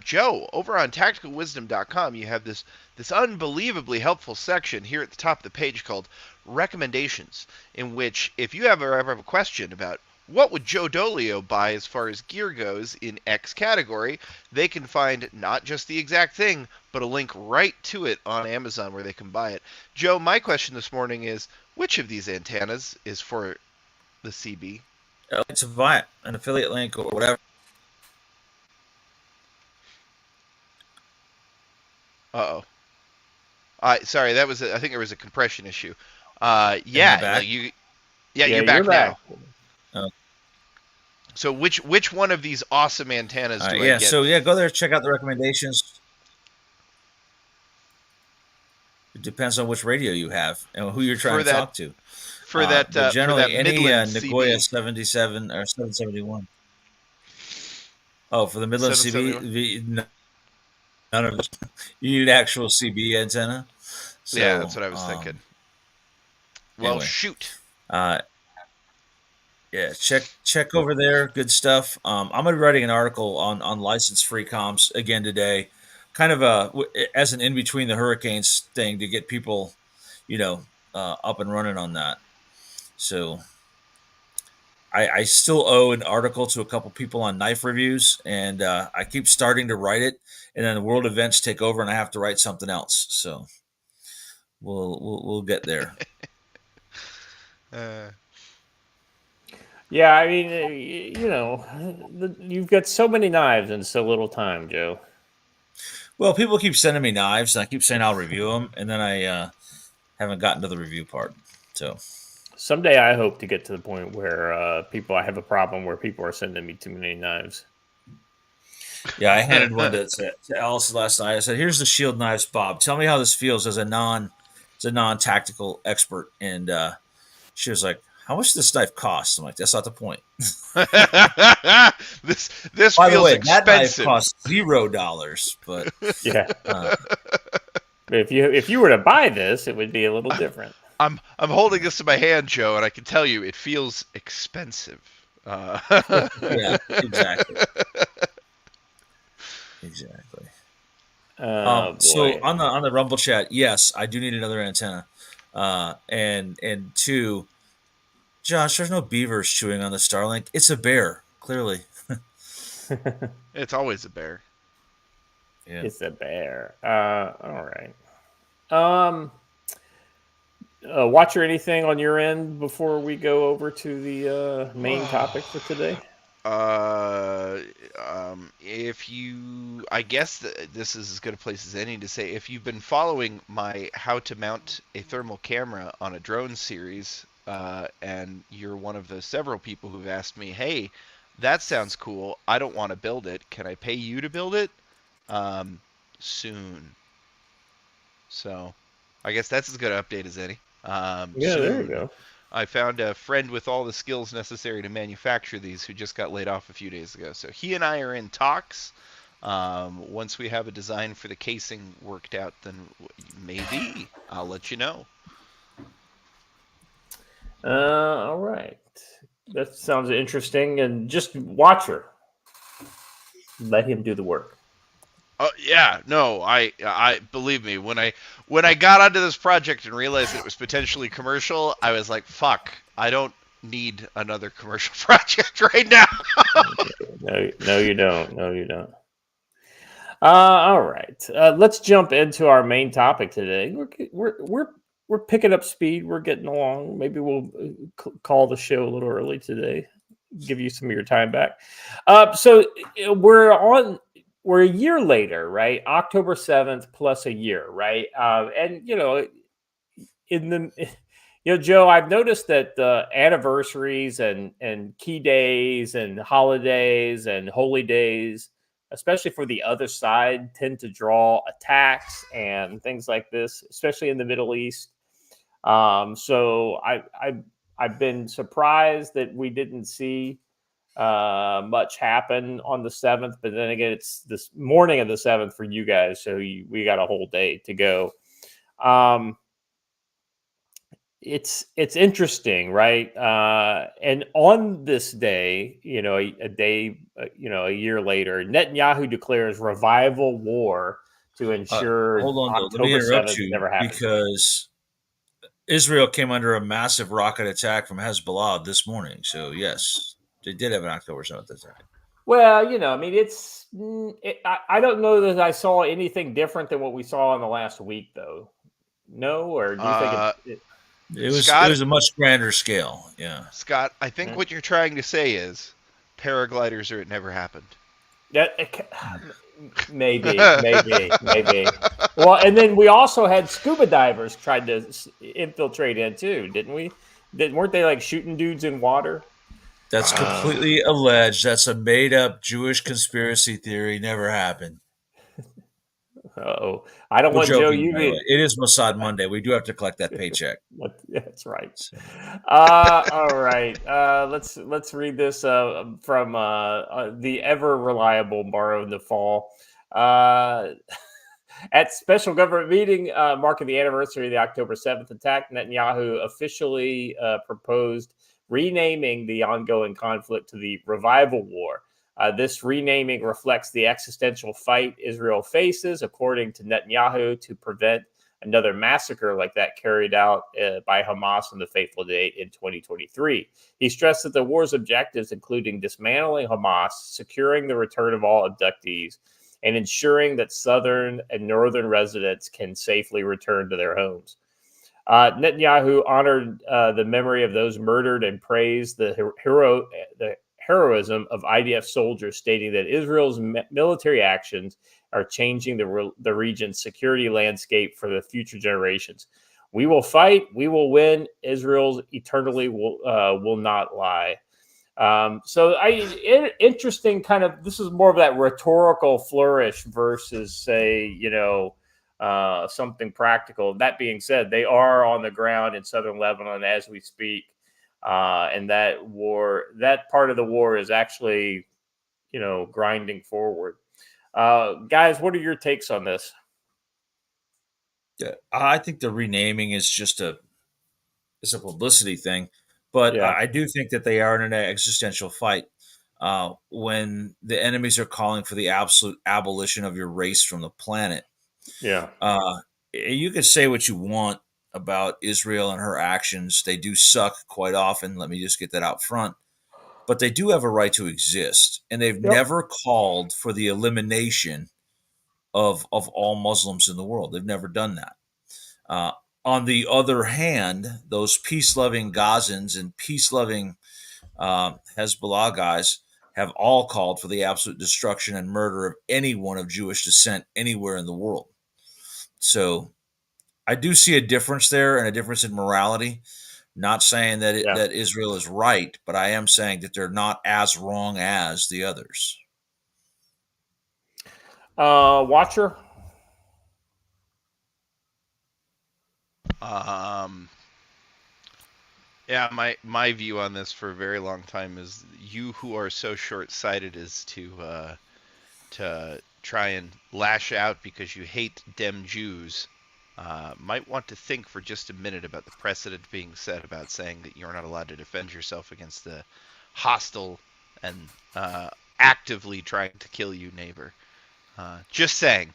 Joe, over on tacticalwisdom.com, you have this unbelievably helpful section here at the top of the page called recommendations, in which if you ever have a question about what would Joe Dolio buy as far as gear goes in X category, they can find not just the exact thing, but a link right to it on Amazon where they can buy it. Joe, my question this morning is, which of these antennas is for the CB? To buy it, an affiliate link or whatever. Uh-oh. Sorry, I think there was a compression issue. Am I Yeah, back? yeah, Yeah, you're you're back now. Oh. So which one of these awesome antennas do I Yeah. get? So yeah, go there, check out the recommendations. It depends on which radio you have and who you're trying for to that talk to. for that But for that generally, any Midland Nagoya CB 77 or 771. Oh, for the Midland 771. CB, none of it. You need an actual CB antenna. Yeah, So that's what I was thinking. Well, anyway, shoot. uh, yeah, check over there. Good stuff. I'm gonna be writing an article on license free comms again today, kind of as an in between the hurricanes thing to get people, up and running on that. So I still owe an article to a couple people on knife reviews, and I keep starting to write it, and then the world events take over, and I have to write something else. So we'll get there. Uh, Yeah, I mean, you've got so many knives in so little time, Joe. Well, people keep sending me knives, and I keep saying I'll review them, and then I haven't gotten to the review part. So Someday I hope to get to the point where I have a problem where people are sending me too many knives. yeah, I handed one to Alice last night. I said, "Here's the Shield knives, Bob. Tell me how this feels as a non-tactical expert." And she was like, "How much does this knife cost?" I'm like, "That's not the point." this By the feels way, that knife expensive. cost $0, but Yeah, if you were to buy this, it would be a little different. I'm holding this in my hand, Joe, and I can tell you it feels expensive. yeah, exactly. Oh So boy. on the Rumble chat, yes, I do need another antenna. And two, Josh, there's no beavers chewing on the Starlink. It's a bear, clearly. It's always a bear. Yeah. It's a bear. All right. Watch or anything on your end before we go over to the main topic for today? If you, I guess this is as good a place as any to say, if you've been following my how to mount a thermal camera on a drone series, and you're one of the several people who've asked me, hey, that sounds cool. I don't want to build it. Can I pay you to build it? Soon. So, I guess that's as good an update as any. Yeah, there you Soon. go. I found a friend with all the skills necessary to manufacture these who just got laid off a few days ago. So he and I are in talks. Once we have a design for the casing worked out, then maybe I'll let you know. All right. That sounds interesting. And just watch her. Let him do the work. Yeah, no, I believe me, when I got onto this project and realized that it was potentially commercial, I was like, fuck, I don't need another commercial project right now. No, you don't. No, you don't. All right. Let's jump into our main topic today. We're picking up speed. We're getting along. Maybe we'll call the show a little early today. Give you some of your time back. So we're a year later, right? October 7th plus a year, right? And in the Joe, I've noticed that anniversaries and key days and holidays and holy days, especially for the other side, tend to draw attacks and things like this, especially in the Middle East. So I've been surprised that we didn't see much happen on the 7th, but then again, it's this morning of the 7th for you guys, so we got a whole day to go. It's interesting, right? And on this day, a day, a year later, Netanyahu declares revival war to ensure Hold on, though. Let me October interrupt 7th you never happens. because Israel came under a massive rocket attack from Hezbollah this morning. So, yes, they did have an October 7th attack. Well, I mean, I don't know that I saw anything different than what we saw in the last week, though. No, or do you think It was Scott- it was a much grander scale. Yeah. Scott, I think what you're trying to say is paragliders or it never happened. maybe. Well, and then we also had scuba divers tried to infiltrate in too, didn't we? Weren't they like shooting dudes in water? That's completely alleged. That's a made-up Jewish conspiracy theory. Never happened. Oh, I don't We're want joking, Joe. You by the way. It is Mossad Monday. We do have to collect that paycheck. That's right. All right. Let's read this from the ever reliable Morrow in the Fall. At special government meeting marking the anniversary of the October 7th attack, Netanyahu officially proposed renaming the ongoing conflict to the Revival War. This renaming reflects the existential fight Israel faces, according to Netanyahu, to prevent another massacre like that carried out by Hamas on the fateful date in 2023. He stressed that the war's objectives, including dismantling Hamas, securing the return of all abductees, and ensuring that southern and northern residents can safely return to their homes. Netanyahu honored the memory of those murdered and praised the heroism of IDF soldiers, stating that Israel's military actions are changing the region's security landscape for the future generations. We will fight. We will win. Israel's eternally will not lie. Interesting kind of, this is more of that rhetorical flourish versus say, something practical. That being said, they are on the ground in southern Lebanon as we speak. And that part of the war is actually, grinding forward. Guys, what are your takes on this? Yeah, I think the renaming is just it's a publicity thing, but Yeah. I do think that they are in an existential fight. When the enemies are calling for the absolute abolition of your race from the planet, Yeah. you can say what you want about Israel and her actions. They do suck quite often. Let me just get that out front. But they do have a right to exist, and they've never called for the elimination of all Muslims in the world. They've never done that. On the other hand, those peace-loving Gazans and peace-loving Hezbollah guys have all called for the absolute destruction and murder of anyone of Jewish descent anywhere in the world. So I do see a difference there and a difference in morality. Not saying that that Israel is right, but I am saying that they're not as wrong as the others. Watcher? Yeah, my view on this for a very long time is you who are so short-sighted as to try and lash out because you hate dem Jews might want to think for just a minute about the precedent being set about saying that you're not allowed to defend yourself against the hostile and actively trying to kill you neighbor. Just saying.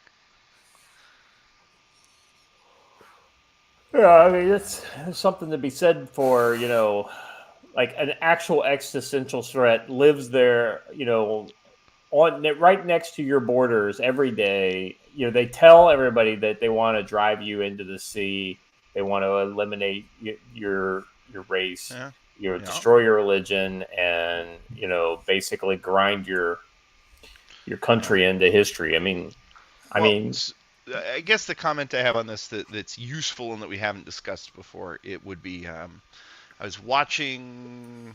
Yeah, I mean, it's something to be said for, like an actual existential threat lives there, on right next to your borders every day. They tell everybody that they want to drive you into the sea. They want to eliminate your race, destroy your religion, and basically grind your country into history. I mean, I guess the comment I have on this that's useful and that we haven't discussed before, it would be I was watching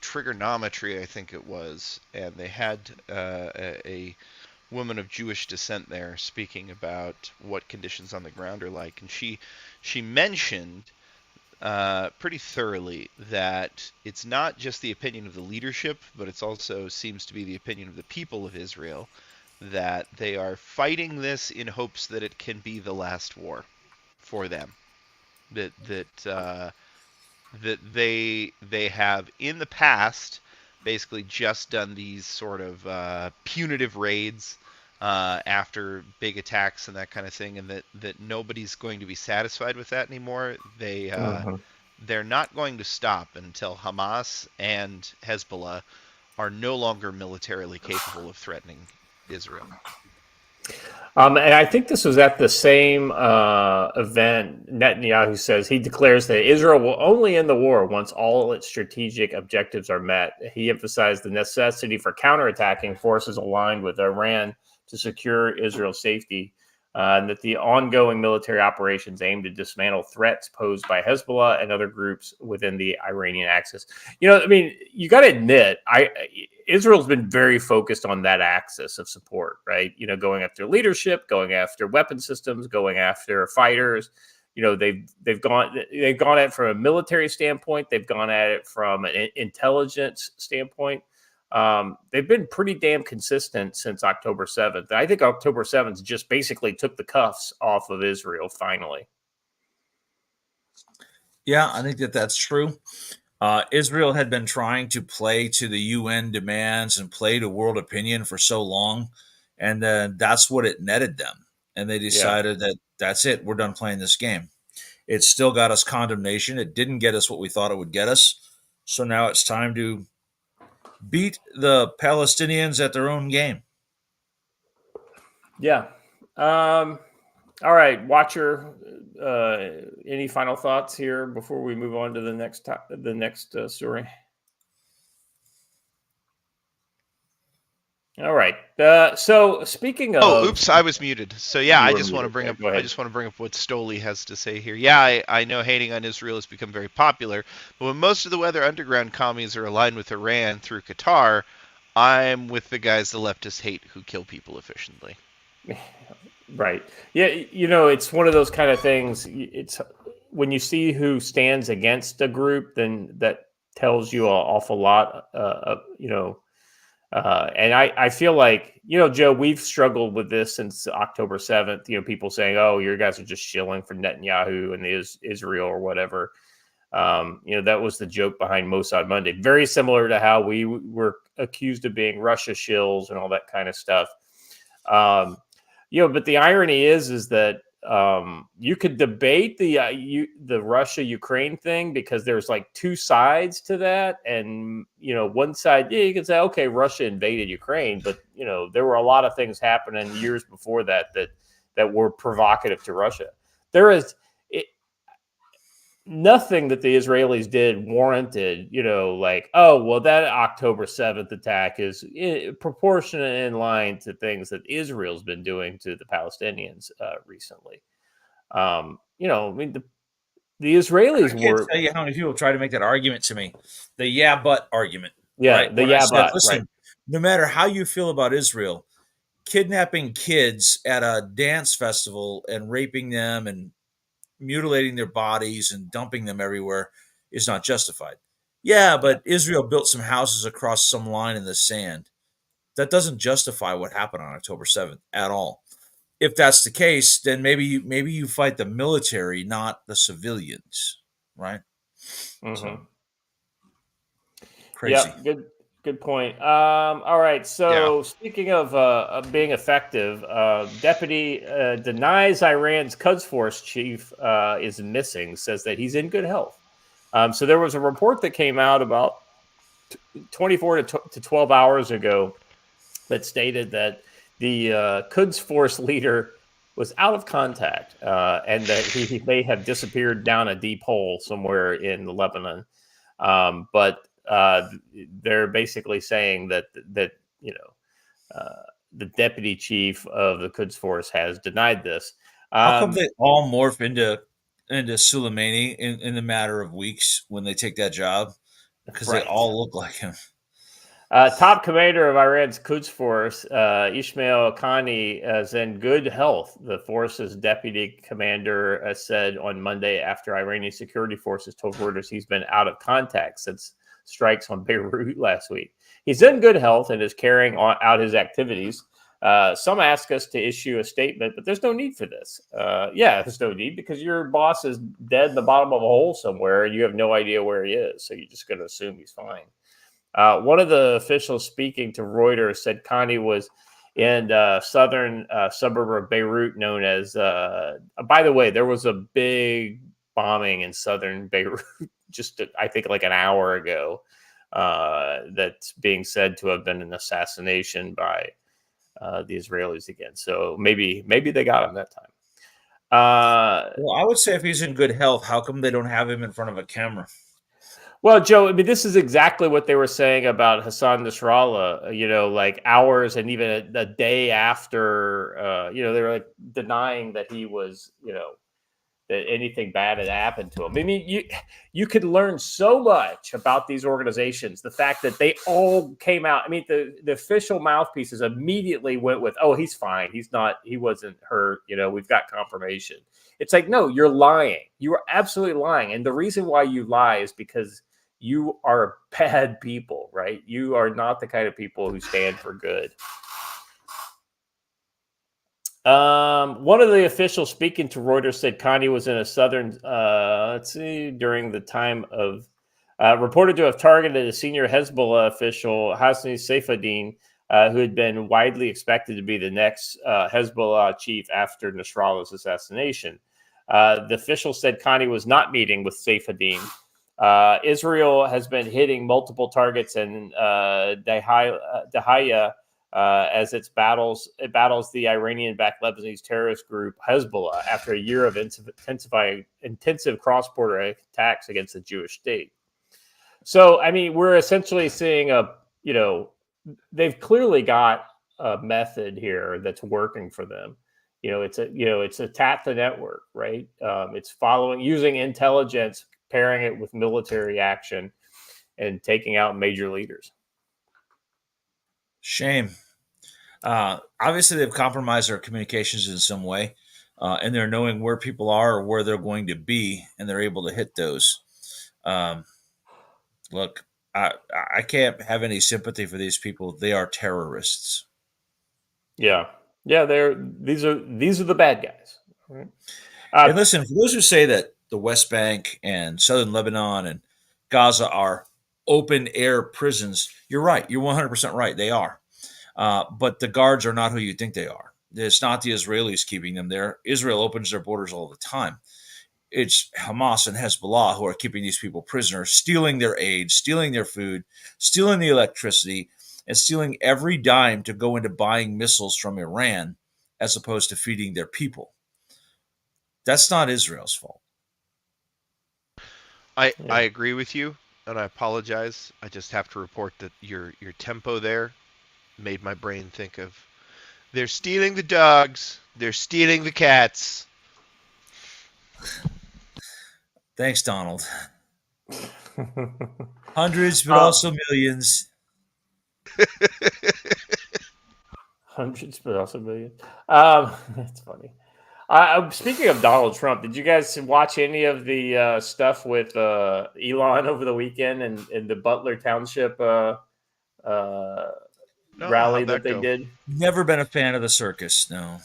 Trigonometry, I think it was, and they had woman of Jewish descent there speaking about what conditions on the ground are like, and she mentioned pretty thoroughly that it's not just the opinion of the leadership, but it's also seems to be the opinion of the people of Israel, that they are fighting this in hopes that it can be the last war for them. That they have in the past basically just done these sort of punitive raids after big attacks and that kind of thing, and that nobody's going to be satisfied with that anymore. They're not going to stop until Hamas and Hezbollah are no longer militarily capable of threatening Israel. And I think this was at the same event. Netanyahu says he declares that Israel will only end the war once all its strategic objectives are met. He emphasized the necessity for counterattacking forces aligned with Iran to secure Israel's safety, and that the ongoing military operations aim to dismantle threats posed by Hezbollah and other groups within the Iranian axis. You know, I mean, you got to admit, Israel's been very focused on that axis of support, right? You know, going after leadership, going after weapon systems, going after fighters. You know, they've gone at it from a military standpoint. They've gone at it from an intelligence standpoint. They've been pretty damn consistent since October 7th. I think October 7th just basically took the cuffs off of Israel finally. Yeah, I think that's true. Israel had been trying to play to the UN demands and play to world opinion for so long, and that's what it netted them. And they decided that that's it. We're done playing this game. It still got us condemnation. It didn't get us what we thought it would get us. So now it's time to beat the Palestinians at their own game. Yeah. All right, Watcher. Any final thoughts here before we move on to the next story? All right. So speaking of, oops, I was muted. So yeah, I just want to bring up what Stoli has to say here. Yeah, I know hating on Israel has become very popular, but when most of the Weather Underground commies are aligned with Iran through Qatar, I'm with the guys the leftists hate who kill people efficiently. Right. Yeah, you know, it's one of those kind of things. It's when you see who stands against a group, then that tells you an awful lot. And I feel like, you know, Joe, we've struggled with this since October 7th. You know, people saying, "Oh, you guys are just shilling for Netanyahu and Israel or whatever." You know, that was the joke behind Mossad Monday. Very similar to how we were accused of being Russia shills and all that kind of stuff. You know, but the irony is that you could debate the Russia-Ukraine thing because there's like two sides to that, and you know, one side, you can say, okay, Russia invaded Ukraine, but you know, there were a lot of things happening years before that were provocative to Russia. There is nothing that the Israelis did warranted, you know, like, oh, well, that October 7th attack is proportionate in line to things that Israel's been doing to the Palestinians recently. You know, I mean, the Israelis I can't tell you how many people try to make that argument to me. The yeah, but argument. Yeah, right? Listen, right. No matter how you feel about Israel, kidnapping kids at a dance festival and raping them and mutilating their bodies and dumping them everywhere is not justified. Yeah, but Israel built some houses across some line in the sand. That doesn't justify what happened on October 7th at all. If that's the case, then maybe you fight the military, not the civilians, right? Mm-hmm. So, crazy. Yeah, good point. All right. So speaking of being effective, deputy denies Iran's Quds Force chief is missing, says that he's in good health. So there was a report that came out about 24 to 12 hours ago that stated that the Quds Force leader was out of contact and that he may have disappeared down a deep hole somewhere in Lebanon. But they're basically saying that you know the deputy chief of the Quds Force has denied this. How come they all morph into Soleimani in the matter of weeks when they take that job? Because they all look like him. Top commander of Iran's Quds Force, Ismail Khani, is in good health. The force's deputy commander said on Monday after Iranian security forces told Reuters he's been out of contact since strikes on Beirut last week. He's in good health and is carrying out his activities. Some ask us to issue a statement, but there's no need for this. There's no need because your boss is dead in the bottom of a hole somewhere and you have no idea where he is. So you're just going to assume he's fine. One of the officials speaking to Reuters said Khani was in southern suburb of Beirut known as, by the way, there was a big bombing in southern Beirut just, I think, like an hour ago that's being said to have been an assassination by the Israelis again. So maybe they got him that time. Well, I would say if he's in good health, how come they don't have him in front of a camera? Well, Joe, I mean, this is exactly what they were saying about Hassan Nasrallah, like hours and even a day after, they were like denying that he was, that anything bad had happened to him. I mean, you could learn so much about these organizations. The fact that they all came out. I mean, the official mouthpieces immediately went with, "Oh, he's fine. He wasn't hurt. We've got confirmation." It's like, no, you're lying. You are absolutely lying. And the reason why you lie is because you are bad people, right? You are not the kind of people who stand for good. One of the officials speaking to Reuters said Khani was in a southern, during the time of, reported to have targeted a senior Hezbollah official, Hasni Saifuddin, who had been widely expected to be the next Hezbollah chief after Nasrallah's assassination. The official said Khani was not meeting with Saifuddin. Israel has been hitting multiple targets in Dahaya as it battles the Iranian-backed Lebanese terrorist group Hezbollah after a year of intensive cross-border attacks against the Jewish state. So, I mean, we're essentially seeing they've clearly got a method here that's working for them. It's a tap the network, right? It's using intelligence, pairing it with military action, and taking out major leaders. Shame. Obviously, they've compromised their communications in some way, and they're knowing where people are or where they're going to be, and they're able to hit those. Look, I can't have any sympathy for these people. They are terrorists. Yeah. These are the bad guys. Right? And listen, for those who say that the West Bank and southern Lebanon and Gaza are open air prisons, you're right. You're 100% right. They are. But the guards are not who you think they are. It's not the Israelis keeping them there. Israel opens their borders all the time. It's Hamas and Hezbollah who are keeping these people prisoners, stealing their aid, stealing their food, stealing the electricity, and stealing every dime to go into buying missiles from Iran as opposed to feeding their people. That's not Israel's fault. I agree with you, and I apologize. I just have to report that your tempo there made my brain think of, they're stealing the dogs, they're stealing the cats. Thanks, Donald. Hundreds, but also millions. Hundreds, but also millions. That's funny. Speaking of Donald Trump, did you guys watch any of the stuff with Elon over the weekend and the Butler Township rally that they did? Never been a fan of the circus, no.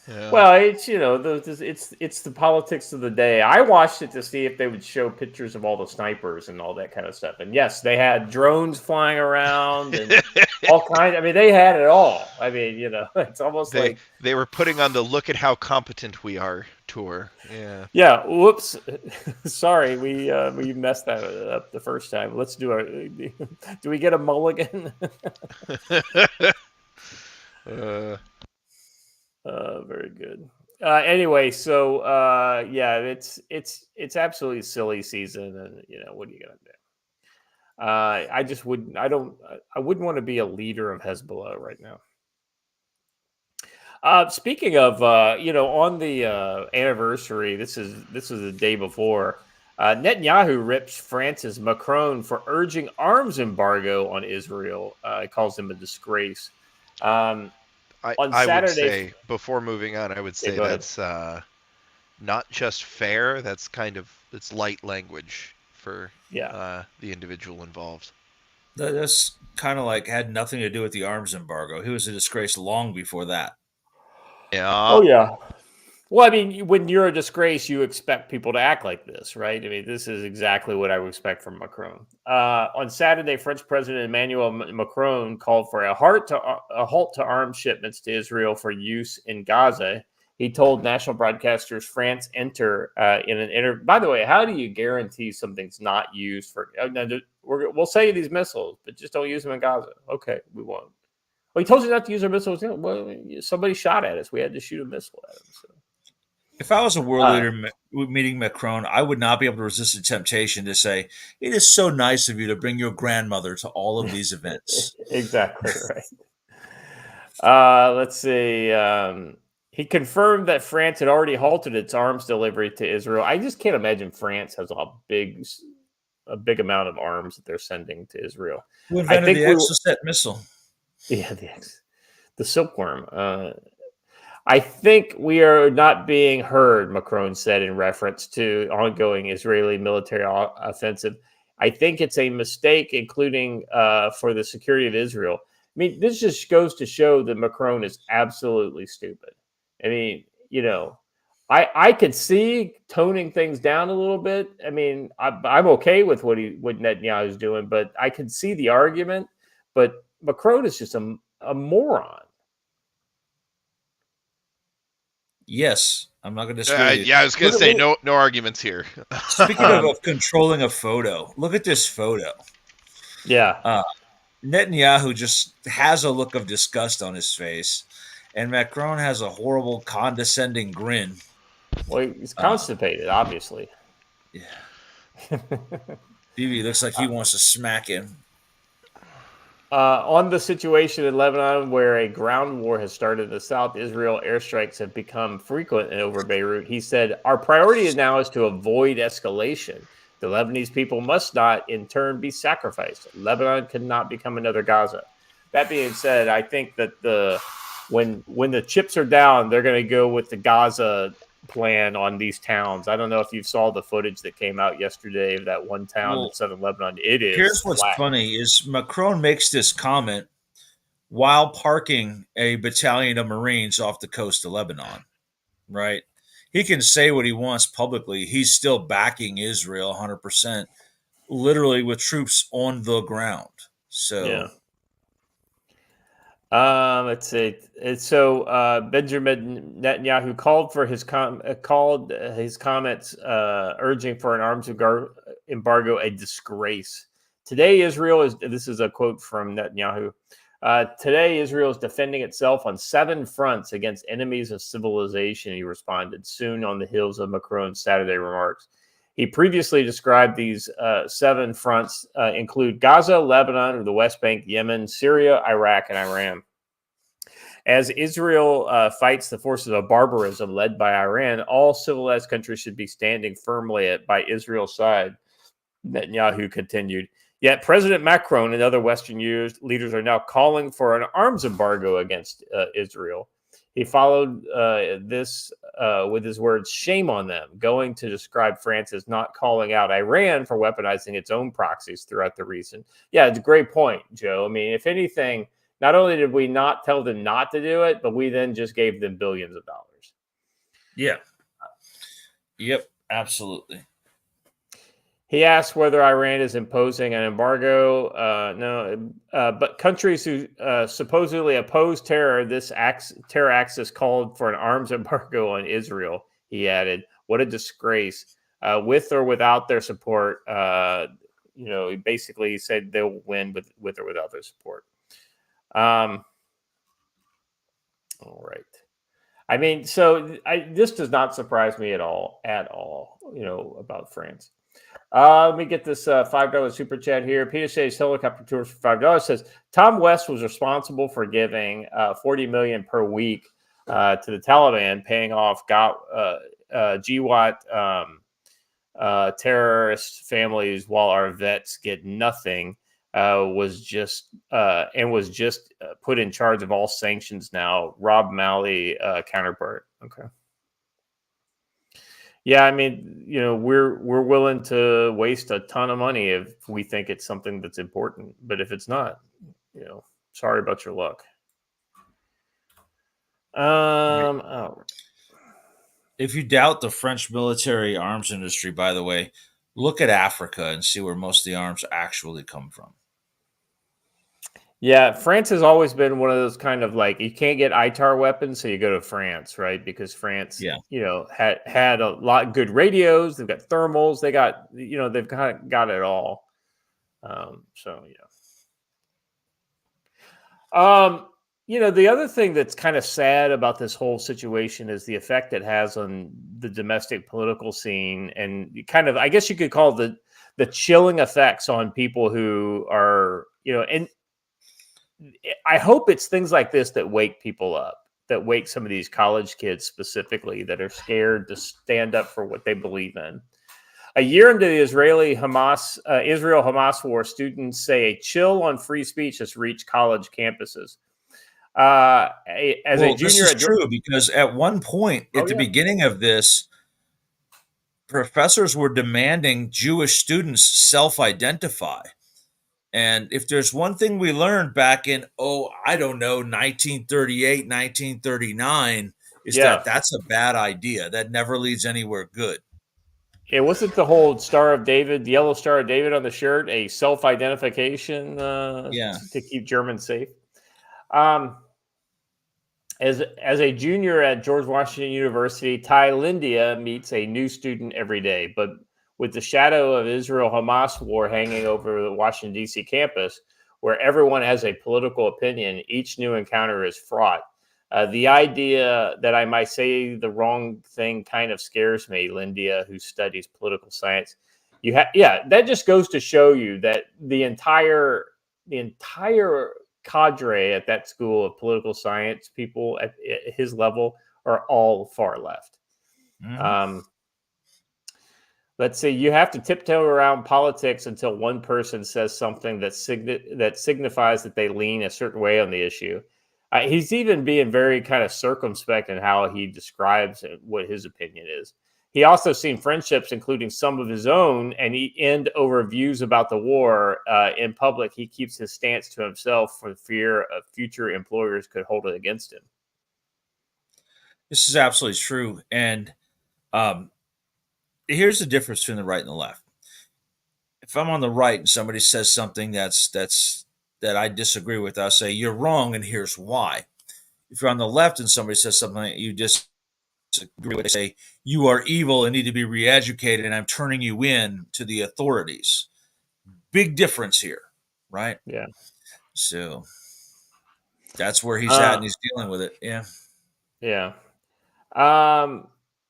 Yeah. Well, it's it's the politics of the day. I watched it to see if they would show pictures of all the snipers and all that kind of stuff. And yes, they had drones flying around and all kinds. I mean, they had it all. I mean, it's almost like they were putting on the "look at how competent we are" tour. Yeah. Yeah. Whoops. Sorry, we messed that up the first time. Let's do do we get a mulligan? Very good. Anyway, so it's absolutely silly season, and what are you gonna do? I wouldn't want to be a leader of Hezbollah right now. Speaking of, on the anniversary, this is the day before. Netanyahu rips France's Macron for urging arms embargo on Israel. He calls him a disgrace. On I would Saturday, say, before moving on, I would say go ahead. that's not just fair. That's kind of it's light language for the individual involved. That's kind of like had nothing to do with the arms embargo. He was a disgrace long before that. Yeah. Oh yeah. Well, I mean, when you're a disgrace, you expect people to act like this, right? I mean, this is exactly what I would expect from Macron. On Saturday, French President Emmanuel Macron called for a halt to arms shipments to Israel for use in Gaza. He told national broadcasters France enter in an interview. By the way, how do you guarantee something's not used for? We'll sell you these missiles, but just don't use them in Gaza. Okay, we won't. Well, he told you not to use our missiles. Well, somebody shot at us. We had to shoot a missile at them. So. If I was a world leader meeting Macron, I would not be able to resist the temptation to say, "It is so nice of you to bring your grandmother to all of these events." Exactly right. Let's see. He confirmed that France had already halted its arms delivery to Israel. I just can't imagine France has a big amount of arms that they're sending to Israel. Who invented the Exocet missile? Yeah, the silkworm. I think we are not being heard, Macron said in reference to ongoing Israeli military offensive. I think it's a mistake, including for the security of Israel. I mean, this just goes to show that Macron is absolutely stupid. I mean, I could see toning things down a little bit. I mean, I'm okay with what Netanyahu is doing, but I can see the argument. But Macron is just a moron. Yes, I'm not going to disagree. Yeah, I was going to say no arguments here. Speaking of controlling a photo, look at this photo. Yeah. Netanyahu just has a look of disgust on his face, and Macron has a horrible, condescending grin. Well, he's constipated, obviously. Yeah. Bibi looks like he wants to smack him. On the situation in Lebanon, where a ground war has started in the south, Israel airstrikes have become frequent over Beirut. He said, "Our priority now is to avoid escalation. The Lebanese people must not, in turn, be sacrificed. Lebanon cannot become another Gaza." That being said, I think that when the chips are down, they're going to go with the Gaza plan on these towns. I don't know if you saw the footage that came out yesterday of that one town in southern Lebanon. It is. Here's what's funny is Macron makes this comment while parking a battalion of Marines off the coast of Lebanon, right? He can say what he wants publicly. He's still backing Israel 100%, literally with troops on the ground. So, yeah. Let's see. So Benjamin Netanyahu called for his comments urging for an arms embargo a disgrace. Today, Israel is. This is a quote from Netanyahu. Today, Israel is defending itself on 7 fronts against enemies of civilization. He responded soon on the heels of Macron's Saturday remarks. He previously described these 7 fronts include Gaza, Lebanon, or the West Bank, Yemen, Syria, Iraq, and Iran. As Israel fights the forces of barbarism led by Iran, all civilized countries should be standing firmly by Israel's side, Netanyahu continued. Yet President Macron and other Western leaders are now calling for an arms embargo against Israel. He followed this with his words, "Shame on them," going to describe France as not calling out Iran for weaponizing its own proxies throughout the region. Yeah, it's a great point, Joe. I mean, if anything, not only did we not tell them not to do it, but we then just gave them billions of dollars. Yeah. Yep, absolutely. He asked whether Iran is imposing an embargo. No, but countries who supposedly oppose terror, terror axis called for an arms embargo on Israel. He added, "What a disgrace! With or without their support, he basically said they'll win with or without their support." All right. I mean, this does not surprise me at all, about France. Let me get this $5 super chat here. Peter says helicopter tours for $5 says Tom West was responsible for giving $40 million per week to the Taliban, paying off GWAT terrorist families while our vets get nothing, was just put in charge of all sanctions now. Rob Malley, counterpart. Okay. Yeah, I mean, we're willing to waste a ton of money if we think it's something that's important, but if it's not, sorry about your luck. Oh. If you doubt the French military arms industry, by the way, look at Africa and see where most of the arms actually come from. Yeah, France has always been one of those kind of like, you can't get ITAR weapons, so you go to France, right? Because France, Yeah. had a lot of good radios. They've got thermals. They got, they've kind of got it all. The other thing that's kind of sad about this whole situation is the effect it has on the domestic political scene, and kind of, I guess you could call the chilling effects on people who are, and I hope it's things like this that wake people up, that wake some of these college kids specifically that are scared to stand up for what they believe in. A year into the Israel-Hamas war, students say a chill on free speech has reached college campuses. A junior, this is true because at one point at the beginning of this, professors were demanding Jewish students self-identify. And if there's one thing we learned back in, 1938, 1939, is that that's a bad idea. That never leads anywhere good. It wasn't the whole Star of David, the yellow Star of David on the shirt, a self-identification to keep Germans safe. As a junior at George Washington University, Ty Lindia meets a new student every day, but with the shadow of Israel-Hamas war hanging over the Washington, D.C. campus, where everyone has a political opinion, each new encounter is fraught. The idea that I might say the wrong thing kind of scares me, Lindia, who studies political science. That just goes to show you that the entire cadre at that school of political science people at his level are all far left. Mm-hmm. Let's see, you have to tiptoe around politics until one person says something that signifies that they lean a certain way on the issue. He's even being very kind of circumspect in how he describes what his opinion is. He also seen friendships, including some of his own, and he end over views about the war in public. He keeps his stance to himself for fear of future employers could hold it against him. This is absolutely true. And here's the difference between the right and the left. If I'm on the right and somebody says something that I disagree with, I'll say, you're wrong, and here's why. If you're on the left and somebody says something that you disagree with, they say, you are evil and need to be re-educated, and I'm turning you in to the authorities. Big difference here, right? Yeah. So that's where he's at, and he's dealing with it. Yeah. Yeah.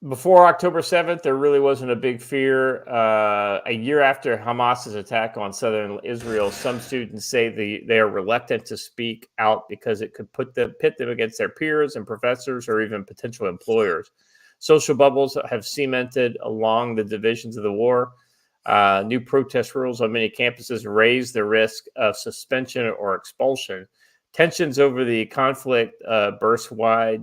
Before October 7th, there really wasn't a big fear. A year after Hamas's attack on southern Israel, some students say they are reluctant to speak out because it could pit them against their peers and professors or even potential employers. Social bubbles have cemented along the divisions of the war. New protest rules on many campuses raise the risk of suspension or expulsion. Tensions over the conflict burst wide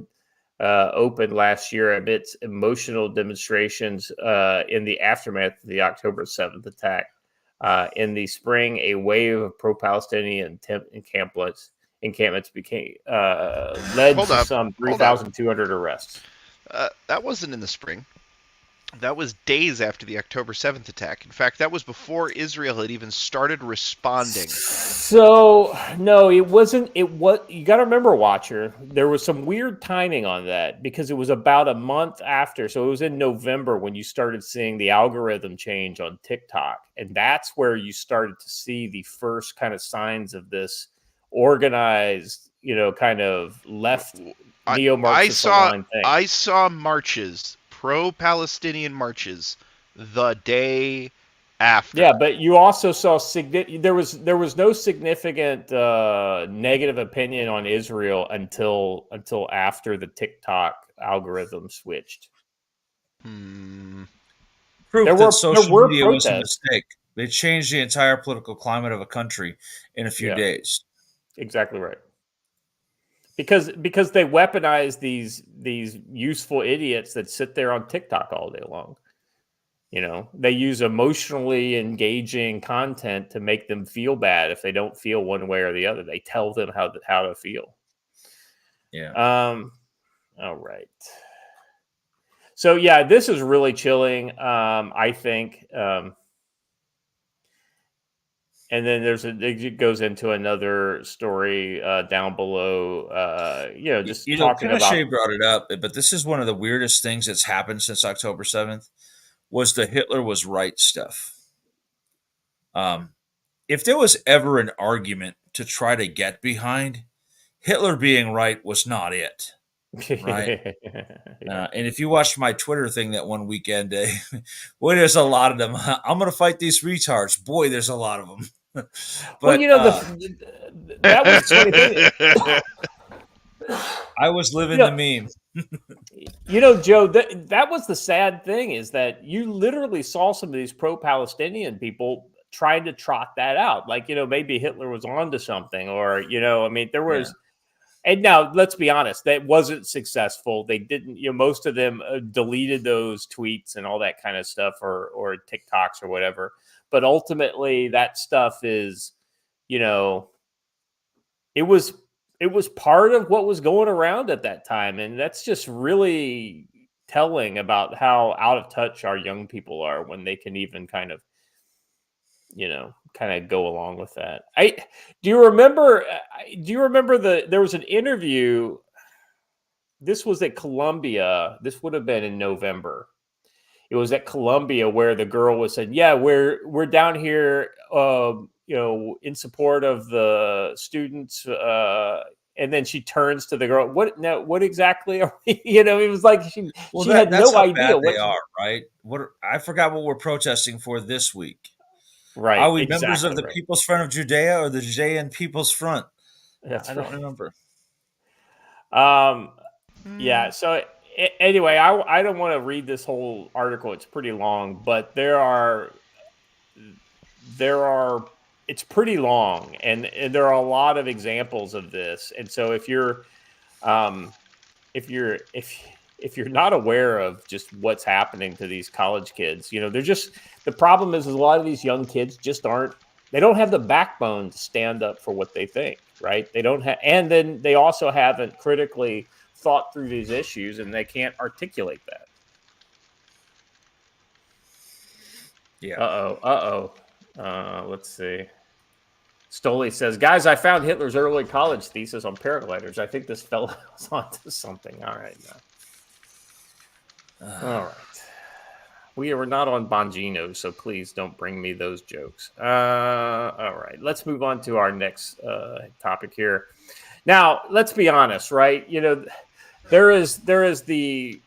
open last year amidst emotional demonstrations in the aftermath of the October 7th attack. In the spring, a wave of pro-Palestinian encampments became led to some 3,200 arrests. That wasn't in the spring. That was days after the October 7th attack. In fact, that was before Israel had even started responding. So, no, it wasn't. You got to remember, Watcher, there was some weird timing on that because it was about a month after. So it was in November when you started seeing the algorithm change on TikTok. And that's where you started to see the first kind of signs of this organized, kind of left neo-Marxist aligned thing. I saw marches, pro-Palestinian marches, the day after. Yeah, but you also saw there was no significant negative opinion on Israel until after the TikTok algorithm switched. proof There that were social media was a protests. mistake. They changed the entire political climate of a country in a few Yeah. days. Exactly right. Because they weaponize these useful idiots that sit there on TikTok all day long. They use emotionally engaging content to make them feel bad if they don't feel one way or the other. They tell them how to feel. Yeah. All right. So yeah, this is really chilling. I think. And then it goes into another story down below. Just talking about. Pinochet brought it up, but this is one of the weirdest things that's happened since October 7th. Was the Hitler was right stuff. If there was ever an argument to try to get behind, Hitler being right was not it. Right. Yeah. And if you watched my Twitter thing that one weekend, boy, there's a lot of them. I'm going to fight these retards. Boy, there's a lot of them. But that was the thing. I was living the meme. Joe, that was the sad thing, is that you literally saw some of these pro-Palestinian people trying to trot that out. Like, maybe Hitler was onto something, or, there was. Yeah. And now, let's be honest, that wasn't successful. They didn't, most of them deleted those tweets and all that kind of stuff, or TikToks or whatever. But ultimately, that stuff is, it was part of what was going around at that time. And that's just really telling about how out of touch our young people are when they can even kind of go along with that. Do you remember there was an interview, this was at Columbia, this would have been in November. It was at Columbia where the girl was saying, yeah, we're down here, in support of the students, and then she turns to the girl. What exactly are we? It was like she had no idea what they are, right? I forgot what we're protesting for this week. Right. Are we members of the People's Front of Judea or the Judean People's Front? I don't remember. Yeah. So anyway, I don't want to read this whole article. It's pretty long, but it's pretty long, and there are a lot of examples of this. And so if you're not aware of just what's happening to these college kids, the problem is a lot of these young kids just they don't have the backbone to stand up for what they think, right? They don't have, and then they also haven't critically thought through these issues, and they can't articulate that. Yeah. Let's see. Stoley says, guys, I found Hitler's early college thesis on paragliders. I think this fellow was onto something. All right. All right. We are not on Bongino, so please don't bring me those jokes. All right. Let's move on to our next topic here. Now, let's be honest, right? There is the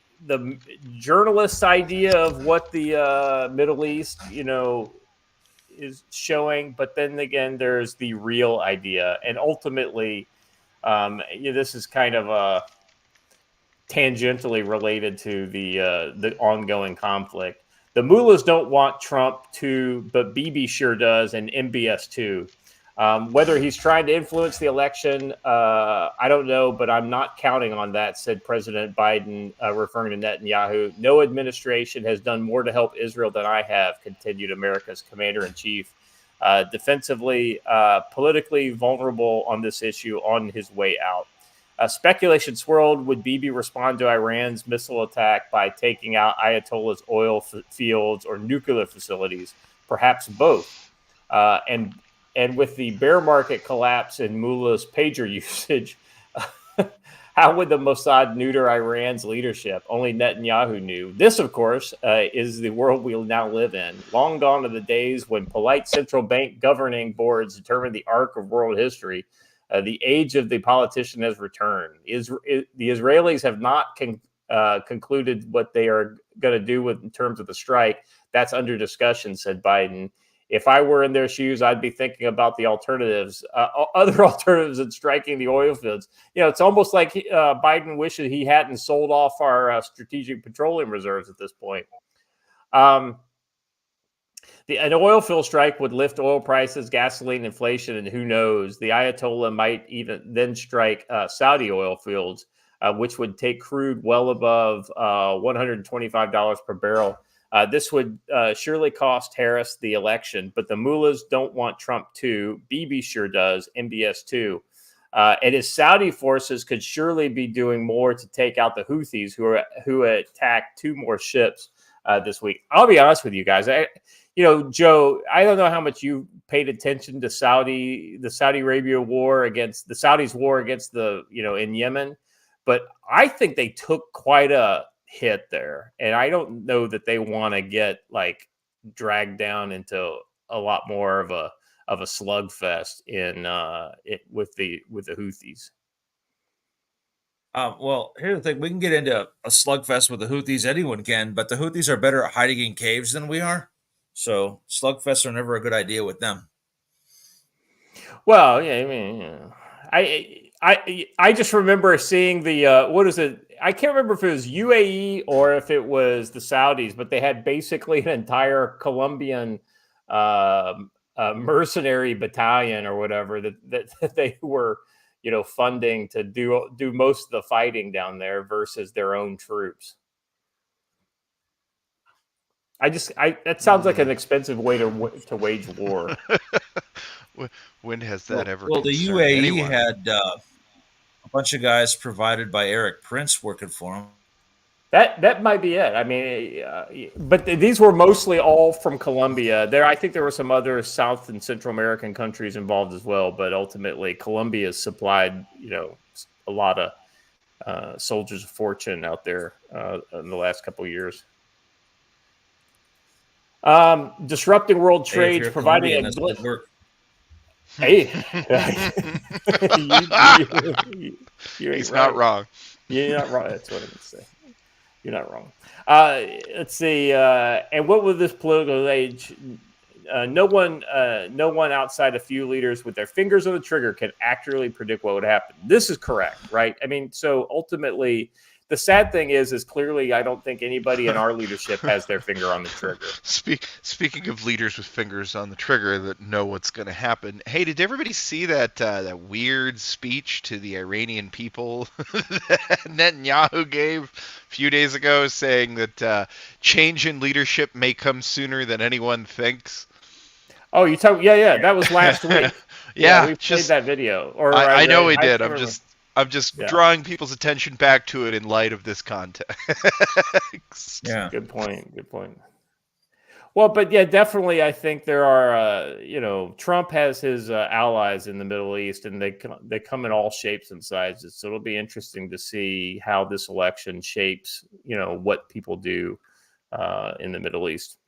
journalist's idea of what the Middle East, is showing, but then again, there's the real idea, and ultimately, this is kind of tangentially related to the ongoing conflict. The mullahs don't want Trump to, but Bibi sure does, and MBS too. Whether he's trying to influence the election, I don't know, but I'm not counting on that, said President Biden, referring to Netanyahu. No administration has done more to help Israel than I have, continued America's commander-in-chief. Defensively, politically vulnerable on this issue on his way out. Speculation swirled, would Bibi respond to Iran's missile attack by taking out Ayatollah's oil fields or nuclear facilities? Perhaps both. And with the bear market collapse in mullah's pager usage, how would the Mossad neuter Iran's leadership? Only Netanyahu knew. This, of course, is the world we now live in. Long gone are the days when polite central bank governing boards determine the arc of world history. The age of the politician has returned. The Israelis have not concluded what they are going to do in terms of the strike. That's under discussion, said Biden. If I were in their shoes, I'd be thinking about the alternatives, other alternatives than striking the oil fields. It's almost like Biden wishes he hadn't sold off our strategic petroleum reserves at this point. An oil field strike would lift oil prices, gasoline inflation, and who knows, the Ayatollah might even then strike Saudi oil fields, which would take crude well above $125 per barrel. This would surely cost Harris the election, but the mullahs don't want Trump to. Bibi sure does, MBS too. And his Saudi forces could surely be doing more to take out the Houthis who attacked 2 more ships this week. I'll be honest with you guys. Joe, I don't know how much you paid attention to the Saudi Arabia war against the Saudis' war against in Yemen, but I think they took quite a hit there, and I don't know that they want to get dragged down into a lot more of a slugfest with the Houthis. Well, here's the thing: we can get into a slugfest with the Houthis. Anyone can, but the Houthis are better at hiding in caves than we are. So slugfests are never a good idea with them. Well, yeah, I mean, I just remember seeing the what is it? I can't remember if it was UAE or if it was the Saudis, but they had basically an entire Colombian mercenary battalion or whatever that they were, funding to do most of the fighting down there versus their own troops. That sounds like an expensive way to wage war. When has that ever? Well, the UAE had a bunch of guys provided by Eric Prince working for him. That might be it. I mean, but these were mostly all from Colombia. I think there were some other South and Central American countries involved as well, but ultimately Colombia supplied, a lot of soldiers of fortune out there in the last couple of years. Disrupting world trade, providing a work. Hey, he's not wrong. You're not wrong. That's what I'm going to say. You're not wrong. Let's see. And what with this political age, no one outside a few leaders with their fingers on the trigger can accurately predict what would happen. This is correct, right? I mean, so ultimately, the sad thing is clearly I don't think anybody in our leadership has their finger on the trigger. Speaking of leaders with fingers on the trigger that know what's going to happen, hey, did everybody see that weird speech to the Iranian people that Netanyahu gave a few days ago, saying that change in leadership may come sooner than anyone thinks? Oh, you talk? Yeah, that was last week. Yeah, we played that video. Or I know we did. I'm just drawing people's attention back to it in light of this context. Yeah. Good point. Well, but yeah, definitely I think there are, Trump has his allies in the Middle East, and they come in all shapes and sizes. So it'll be interesting to see how this election shapes, what people do in the Middle East.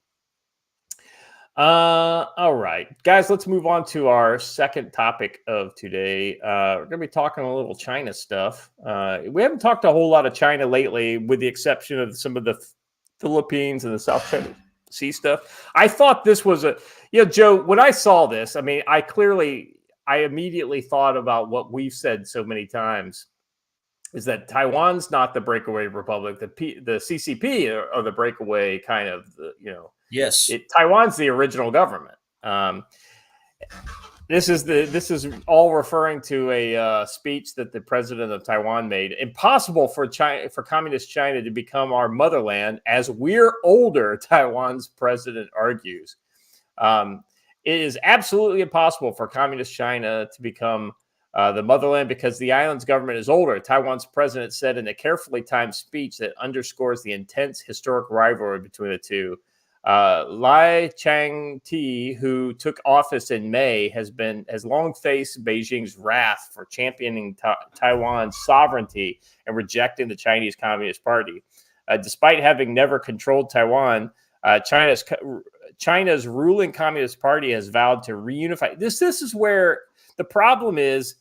All right, guys, let's move on to our second topic of today. We're going to be talking a little China stuff. We haven't talked a whole lot of China lately, with the exception of some of the Philippines and the South China Sea stuff. I thought this was Joe, when I saw this, I mean, I immediately thought about what we've said so many times, is that Taiwan's not the breakaway republic. The CCP are the breakaway kind of, Yes, Taiwan's the original government. This is all referring to a speech that the president of Taiwan made. Impossible for communist China to become our motherland as we're older, Taiwan's president argues. It is absolutely impossible for communist China to become the motherland because the island's government is older, Taiwan's president said in a carefully timed speech that underscores the intense historic rivalry between the two. Lai Chang-te, who took office in May, has long faced Beijing's wrath for championing Taiwan's sovereignty and rejecting the Chinese Communist Party. Despite having never controlled Taiwan, China's ruling Communist Party has vowed to reunify. This is where the problem is,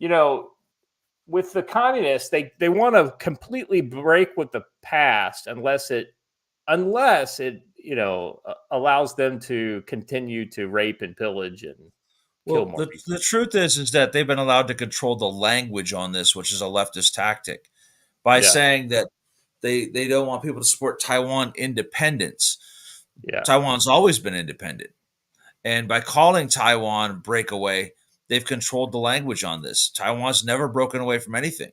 with the communists, they want to completely break with the past unless it allows them to continue to rape and pillage and kill more people. The truth is that they've been allowed to control the language on this, which is a leftist tactic, by saying that they don't want people to support Taiwan independence. Yeah. Taiwan's always been independent. And by calling Taiwan breakaway, they've controlled the language on this. Taiwan's never broken away from anything.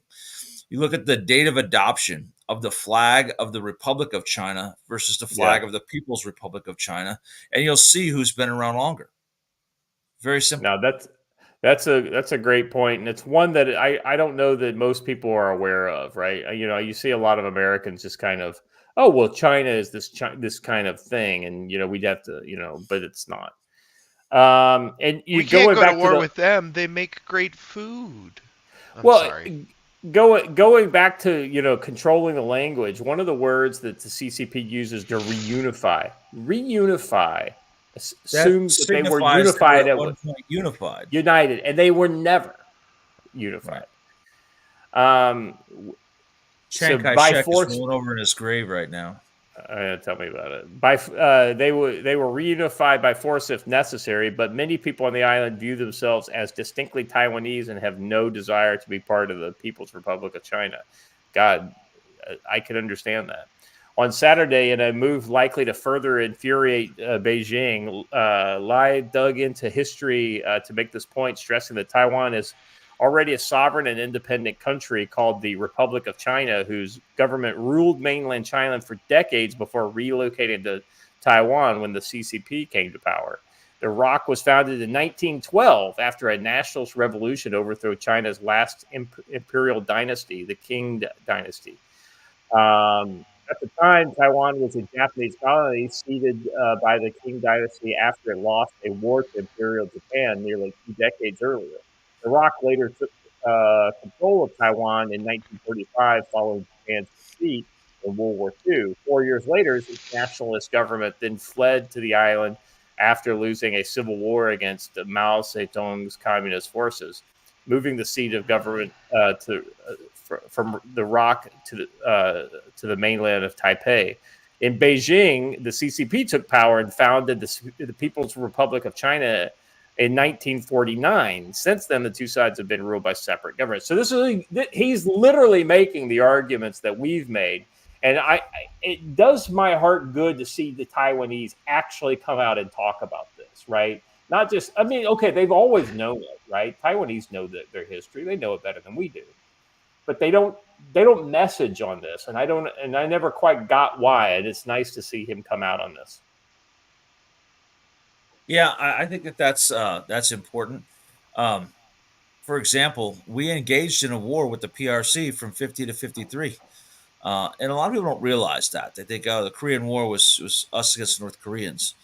You look at the date of adoption of the flag of the Republic of China versus the flag of the People's Republic of China, and you'll see who's been around longer. Very simple. Now that's a great point, and it's one that I don't know that most people are aware of, right? You know, you see a lot of Americans just kind of, oh well, China is this kind of thing, and you know we'd have to, you know, but it's not. And you We can't going go to back war to with them. They make great food. I'm well, sorry. going back to, you know, controlling the language. One of the words that the CCP uses to reunify assumes that they were signifies they were unified at one point unified. united, and they were never unified. So Chiang by Kai-shek force, is rolling over in his grave right now. tell me about it. They were reunified by force if necessary, but many people on the island view themselves as distinctly Taiwanese and have no desire to be part of the People's Republic of China. God, I can understand that. On Saturday, in a move likely to further infuriate Beijing, Lai dug into history to make this point, stressing that Taiwan is already a sovereign and independent country called the Republic of China, whose government ruled mainland China for decades before relocating to Taiwan when the CCP came to power. The ROC was founded in 1912 after a nationalist revolution overthrew China's last imperial dynasty, the Qing dynasty. At the time, Taiwan was a Japanese colony ceded by the Qing dynasty after it lost a war to Imperial Japan nearly 2 decades earlier. The ROC later took control of Taiwan in 1945 following Japan's defeat in World War II. 4 years later, its nationalist government then fled to the island after losing a civil war against Mao Zedong's communist forces, moving the seat of government from the ROC to the mainland of Taipei. In Beijing, the CCP took power and founded the People's Republic of China in 1949. Since then, the two sides have been ruled by separate governments. So he's literally making the arguments that we've made, and it does my heart good to see the Taiwanese actually come out and talk about this, right? Not just, I mean, okay, they've always known it, right? Taiwanese know their history; they know it better than we do, but they don't message on this, and I never quite got why. And it's nice to see him come out on this. Yeah, I think that's important. For example, we engaged in a war with the PRC from 50 to 53. And a lot of people don't realize that. They think, oh, the Korean War was us against North Koreans.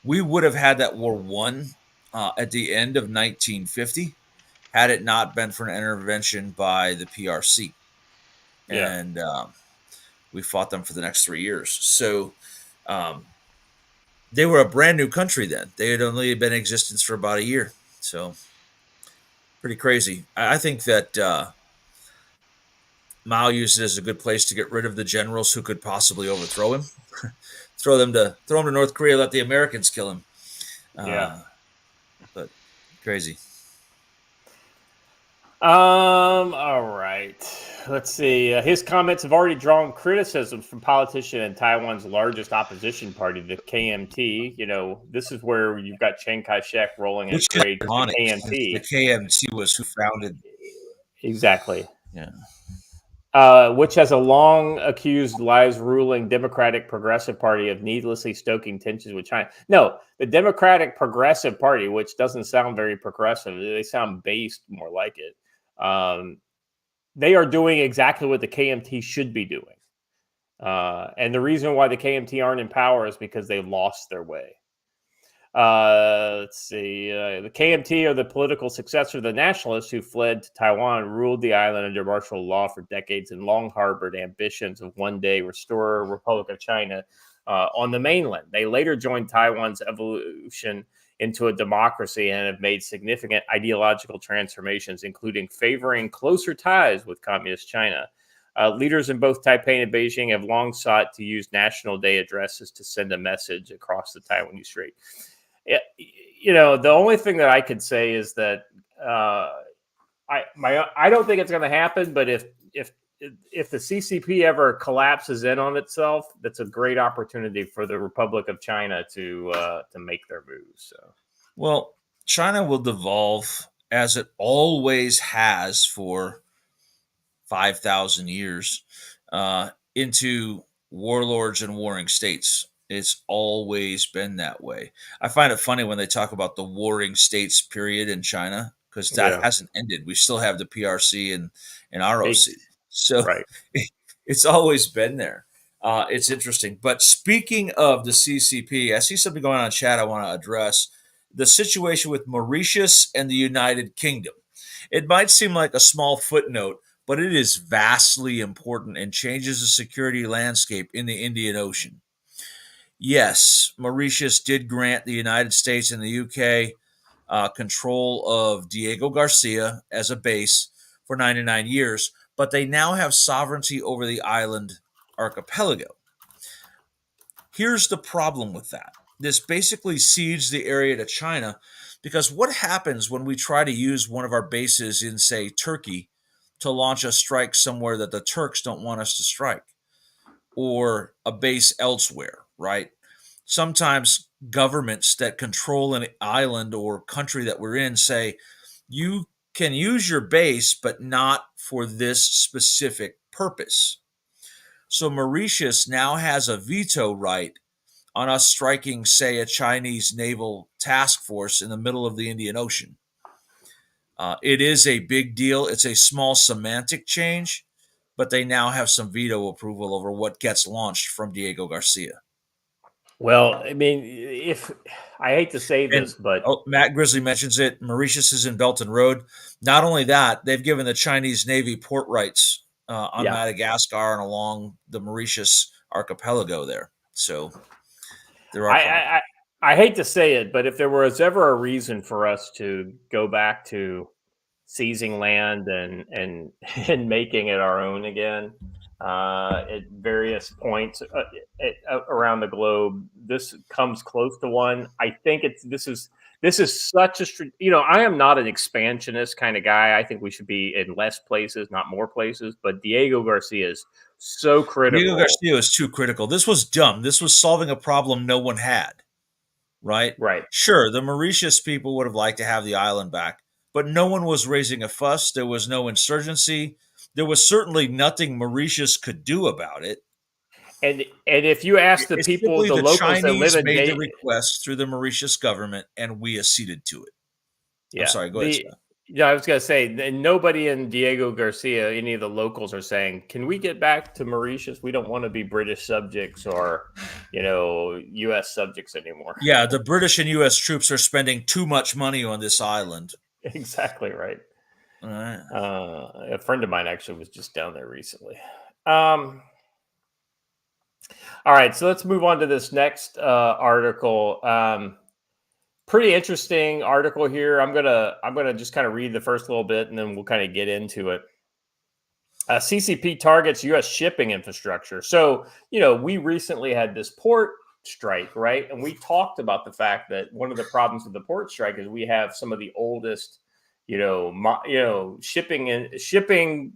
We would have had that war won at the end of 1950 had it not been for an intervention by the PRC. Yeah. And we fought them for the next 3 years. So they were a brand new country then. They had only been in existence for about a year. So pretty crazy. I think that Mao used it as a good place to get rid of the generals who could possibly overthrow him. throw him to North Korea, let the Americans kill him. Yeah. But crazy. All right. Let's see. His comments have already drawn criticism from politicians in Taiwan's largest opposition party, the KMT. You know, this is where you've got Chiang Kai-shek rolling his grade. The KMT. The KMT was who founded. Exactly. Yeah. Which has a long accused Lai's ruling Democratic Progressive Party of needlessly stoking tensions with China. No, the Democratic Progressive Party, which doesn't sound very progressive, they sound based more like it. They are doing exactly what the KMT should be doing. And the reason why the KMT aren't in power is because they lost their way. Let's see. The KMT are the political successor of the nationalists who fled to Taiwan, ruled the island under martial law for decades, and long harbored ambitions of one day restore a Republic of China on the mainland. They later joined Taiwan's evolution into a democracy and have made significant ideological transformations, including favoring closer ties with Communist China. Leaders in both Taipei and Beijing have long sought to use National Day addresses to send a message across the Taiwanese Strait. You know, the only thing that I could say is that I don't think it's going to happen. But if if the CCP ever collapses in on itself, that's a great opportunity for the Republic of China to make their moves. So. Well, China will devolve as it always has for 5,000 years into warlords and warring states. It's always been that way. I find it funny when they talk about the warring states period in China because that hasn't ended. We still have the PRC and ROC. So right. It's always been there. It's interesting. But speaking of the CCP, I see something going on in chat I want to address. The situation with Mauritius and the United Kingdom. It might seem like a small footnote, but it is vastly important and changes the security landscape in the Indian Ocean. Yes, Mauritius did grant the United States and the UK control of Diego Garcia as a base for 99 years, but they now have sovereignty over the island archipelago. Here's the problem with that. This basically cedes the area to China because what happens when we try to use one of our bases in, say, Turkey to launch a strike somewhere that the Turks don't want us to strike, or a base elsewhere, right? Sometimes governments that control an island or country that we're in say, you can use your base, but not for this specific purpose. So Mauritius now has a veto right on us striking, say, a Chinese naval task force in the middle of the Indian Ocean. It is a big deal. It's a small semantic change, but they now have some veto approval over what gets launched from Diego Garcia. Well, I mean, if I hate to say this, but Matt Grizzly mentions it. Mauritius is in Belton Road. Not only that, they've given the Chinese Navy port rights on Madagascar and along the Mauritius archipelago there. So there are. I hate to say it, but if there was ever a reason for us to go back to seizing land and making it our own again at various points around the globe, this comes close to one. I think this is such a, I am not an expansionist kind of guy. I think we should be in less places, not more places. But Diego Garcia is so critical. Diego Garcia is too critical. This was dumb. This was solving a problem no one had. Right? Right. Sure, the Mauritius people would have liked to have the island back, but no one was raising a fuss. There was no insurgency. There was certainly nothing Mauritius could do about it. And if you ask the people, the locals Chinese that live in made the request through the Mauritius government, and we acceded to it. Yeah. I'm sorry. Go ahead, Scott. Yeah, I was going to say, nobody in Diego Garcia, any of the locals are saying, can we get back to Mauritius? We don't want to be British subjects or, U.S. subjects anymore. Yeah, the British and U.S. troops are spending too much money on this island. Exactly right. All right. A friend of mine actually was just down there recently. All right, so let's move on to this next article. Pretty interesting article here. I'm gonna just kind of read the first little bit, and then we'll kind of get into it. CCP targets U.S. shipping infrastructure. So we recently had this port strike, right? And we talked about the fact that one of the problems with the port strike is we have some of the oldest, shipping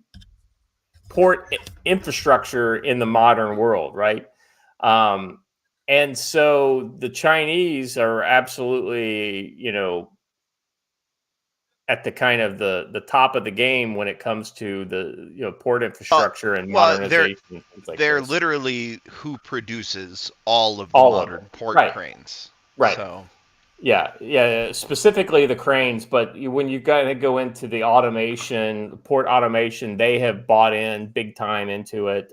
port infrastructure in the modern world, right? And so the Chinese are absolutely, at the kind of the top of the game when it comes to the port infrastructure and modernization. They're literally who produces all of the modern port cranes. Right. So. Yeah. Specifically the cranes, but when you got to go into the automation, port automation, they have bought in big time into it.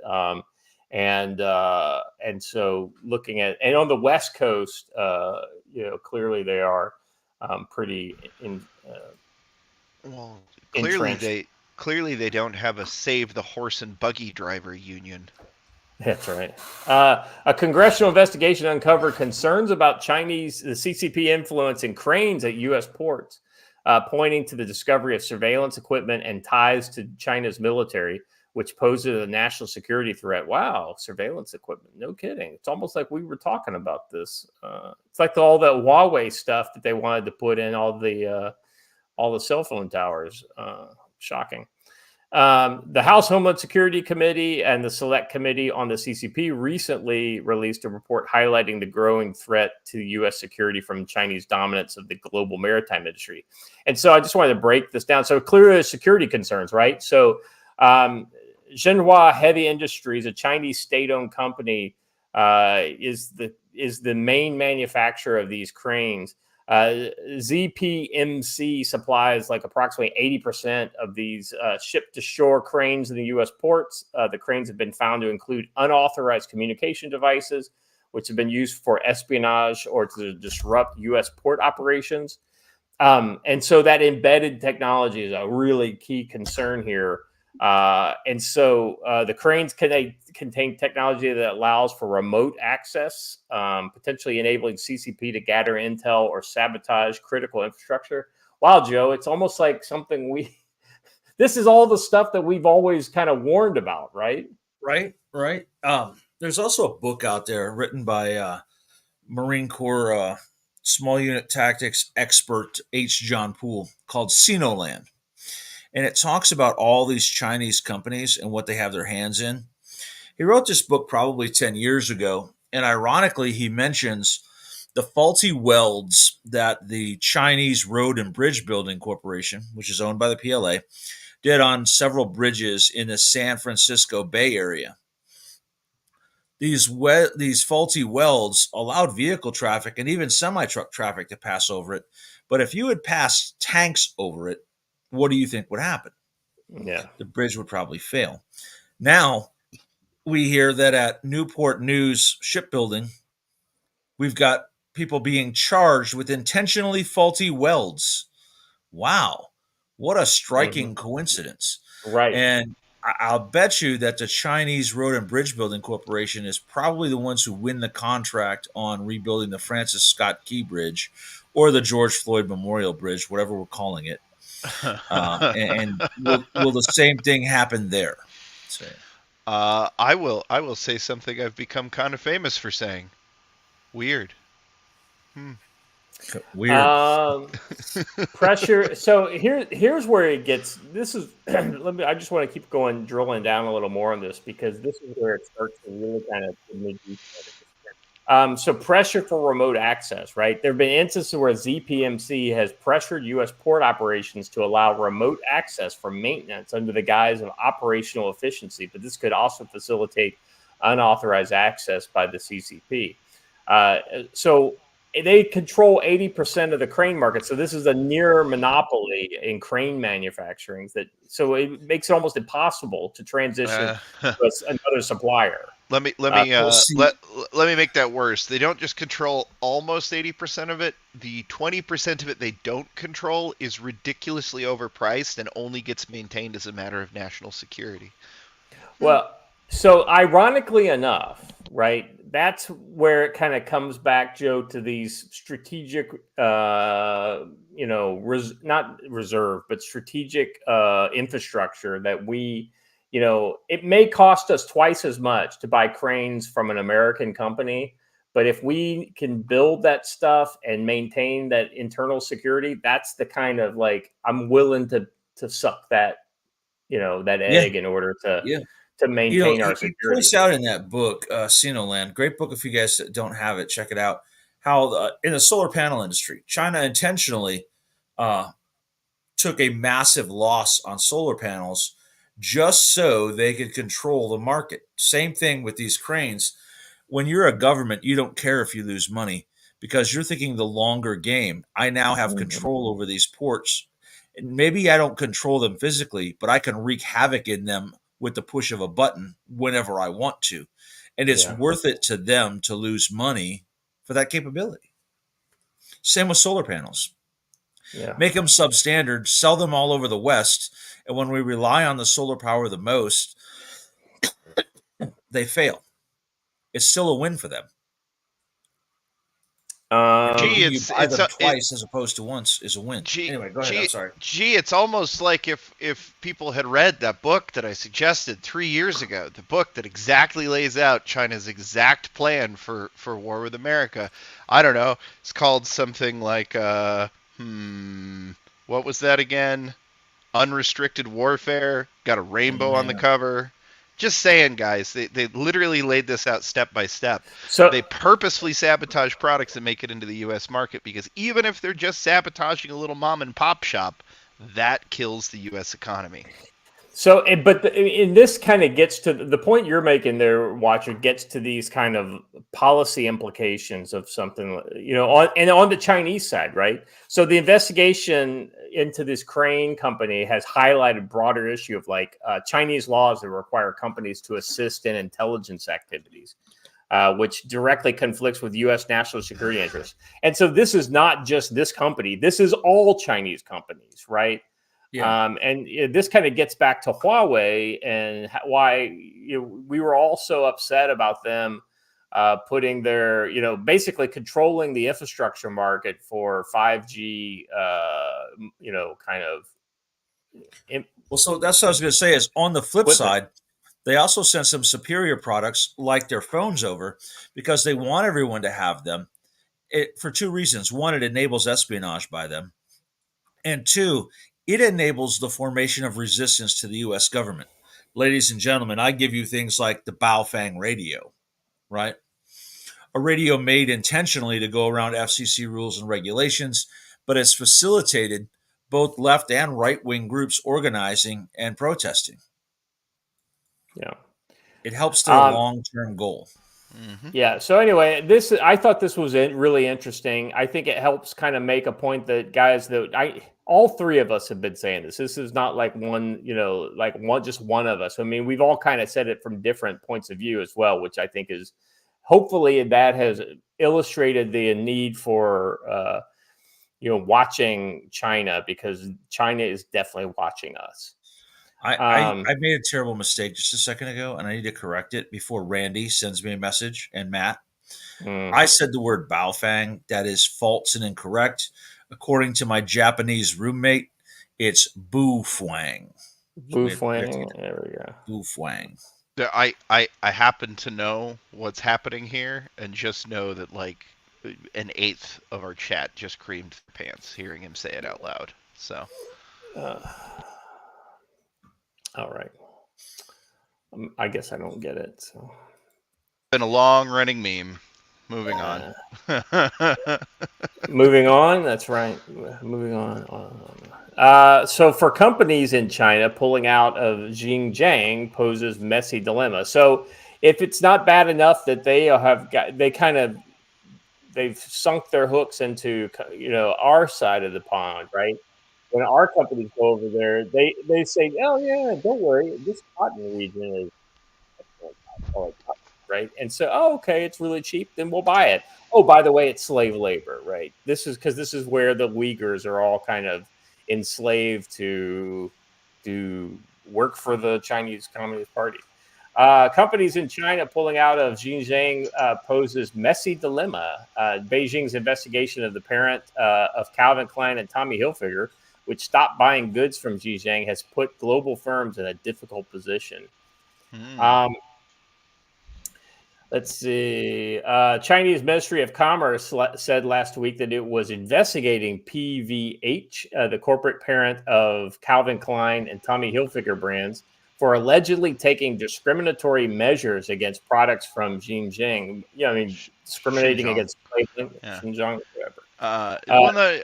And so looking at, and on the West Coast, clearly they are pretty in. Well, clearly they don't have a save the horse and buggy driver union. That's right. A congressional investigation uncovered concerns about the CCP influence in cranes at U.S. ports, pointing to the discovery of surveillance equipment and ties to China's military, which poses a national security threat. Wow, surveillance equipment. No kidding. It's almost like we were talking about this. It's like all that Huawei stuff that they wanted to put in all the cell phone towers. Shocking. The House Homeland Security Committee and the Select Committee on the CCP recently released a report highlighting the growing threat to U.S. security from Chinese dominance of the global maritime industry. And so I just wanted to break this down. So clearly security concerns, right? So Zhenhua Heavy Industries, a Chinese state-owned company, is the main manufacturer of these cranes. ZPMC supplies like approximately 80% of these ship-to-shore cranes in the U.S. ports. The cranes have been found to include unauthorized communication devices, which have been used for espionage or to disrupt U.S. port operations. And so that embedded technology is a really key concern here. And so the cranes contain technology that allows for remote access, potentially enabling CCP to gather intel or sabotage critical infrastructure. Wow, Joe, it's almost like something this is all the stuff that we've always kind of warned about, right? Right. There's also a book out there written by Marine Corps small unit tactics expert H. John Poole called Sinoland. And it talks about all these Chinese companies and what they have their hands in. He wrote this book probably 10 years ago. And ironically, he mentions the faulty welds that the Chinese Road and Bridge Building Corporation, which is owned by the PLA, did on several bridges in the San Francisco Bay Area. These faulty welds allowed vehicle traffic and even semi-truck traffic to pass over it. But if you had passed tanks over it, what do you think would happen? Yeah. The bridge would probably fail. Now, we hear that at Newport News Shipbuilding, we've got people being charged with intentionally faulty welds. Wow. What a striking coincidence. Right. And I'll bet you that the Chinese Road and Bridge Building Corporation is probably the ones who win the contract on rebuilding the Francis Scott Key Bridge or the George Floyd Memorial Bridge, whatever we're calling it. And will the same thing happen there? So. I will say something I've become kind of famous for saying. Weird. Weird. Pressure. So here's where it gets. This is. I just want to keep going, drilling down a little more on this because this is where it starts to really kind of make you. So pressure for remote access, right? There have been instances where ZPMC has pressured U.S. port operations to allow remote access for maintenance under the guise of operational efficiency, but this could also facilitate unauthorized access by the CCP. So they control 80% of the crane market. So this is a near monopoly in crane manufacturing. So it makes it almost impossible to transition to another supplier. Let me make that worse. They don't just control almost 80% of it. The 20% of it they don't control is ridiculously overpriced and only gets maintained as a matter of national security. Well, so ironically enough, right, that's where it kind of comes back, Joe, to these strategic, not reserve, but strategic infrastructure that we, it may cost us twice as much to buy cranes from an American company, but if we can build that stuff and maintain that internal security, that's the kind of I'm willing to suck that, that egg in order to maintain our security. He points out in that book, Sinoland, great book. If you guys don't have it, check it out. How in the solar panel industry, China intentionally took a massive loss on solar panels just so they could control the market. Same thing with these cranes. When you're a government, you don't care if you lose money because you're thinking the longer game. I now have control over these ports. And maybe I don't control them physically, but I can wreak havoc in them with the push of a button whenever I want to. And it's worth it to them to lose money for that capability. Same with solar panels. Yeah. Make them substandard, sell them all over the West, and when we rely on the solar power the most, they fail. It's still a win for them. It's twice as opposed to once is a win. Anyway, go ahead. I'm sorry. It's almost like if people had read that book that I suggested 3 years ago, the book that exactly lays out China's exact plan for war with America. I don't know. It's called something like what was that again? Unrestricted warfare, got a rainbow on the cover. Just saying, guys, they literally laid this out step by step. So They purposefully sabotage products that make it into the U.S. market because even if they're just sabotaging a little mom and pop shop, that kills the U.S. economy. So, but in this kind of gets to the point you're making there, Watcher, gets to these kind of policy implications of something, on the Chinese side, right? So the investigation into this crane company has highlighted broader issue of Chinese laws that require companies to assist in intelligence activities, which directly conflicts with U.S. national security interests. And so this is not just this company. This is all Chinese companies, right? Yeah. And this kind of gets back to Huawei and why we were all so upset about them putting their, basically controlling the infrastructure market for 5G, kind of. Well, so that's what I was going to say is on the flip side, they also sent some superior products like their phones over because they want everyone to have them for two reasons. One, it enables espionage by them. And two, it enables the formation of resistance to the U.S. government. Ladies and gentlemen, I give you things like the Baofeng radio, right? A radio made intentionally to go around FCC rules and regulations, but it's facilitated both left and right-wing groups organizing and protesting. Yeah. It helps their long-term goal. Mm-hmm. Yeah. So anyway, I thought this was really interesting. I think it helps kind of make a point that guys all three of us have been saying this. This is not like one, just one of us. I mean, we've all kind of said it from different points of view as well, which I think is hopefully that has illustrated the need for, watching China, because China is definitely watching us. I made a terrible mistake just a second ago, and I need to correct it before Randy sends me a message and Matt. I said the word Baofeng. That is false and incorrect. According to my Japanese roommate, it's Bufang. Bufang. There we go. Bufang. I happen to know what's happening here, and just know that an eighth of our chat just creamed their pants hearing him say it out loud. So. All right. I guess I don't get it. So. It's been a long-running meme. Moving on. Moving on. That's right. Moving on. So for companies in China, pulling out of Xinjiang poses messy dilemma. So if it's not bad enough that they've sunk their hooks into our side of the pond, right? When our companies go over there, they say, "Oh yeah, don't worry, this cotton region is right." And so, okay, it's really cheap, then we'll buy it. Oh, by the way, it's slave labor, right? This is where the Uyghurs are all kind of enslaved to work for the Chinese Communist Party. Companies in China pulling out of Xinjiang poses messy dilemma. Beijing's investigation of the parent of Calvin Klein and Tommy Hilfiger, which stopped buying goods from Xinjiang, has put global firms in a difficult position. Let's see. Chinese Ministry of Commerce said last week that it was investigating PVH, the corporate parent of Calvin Klein and Tommy Hilfiger brands, for allegedly taking discriminatory measures against products from Xinjiang. Discriminating Xinjiang. Against Xinjiang, whatever.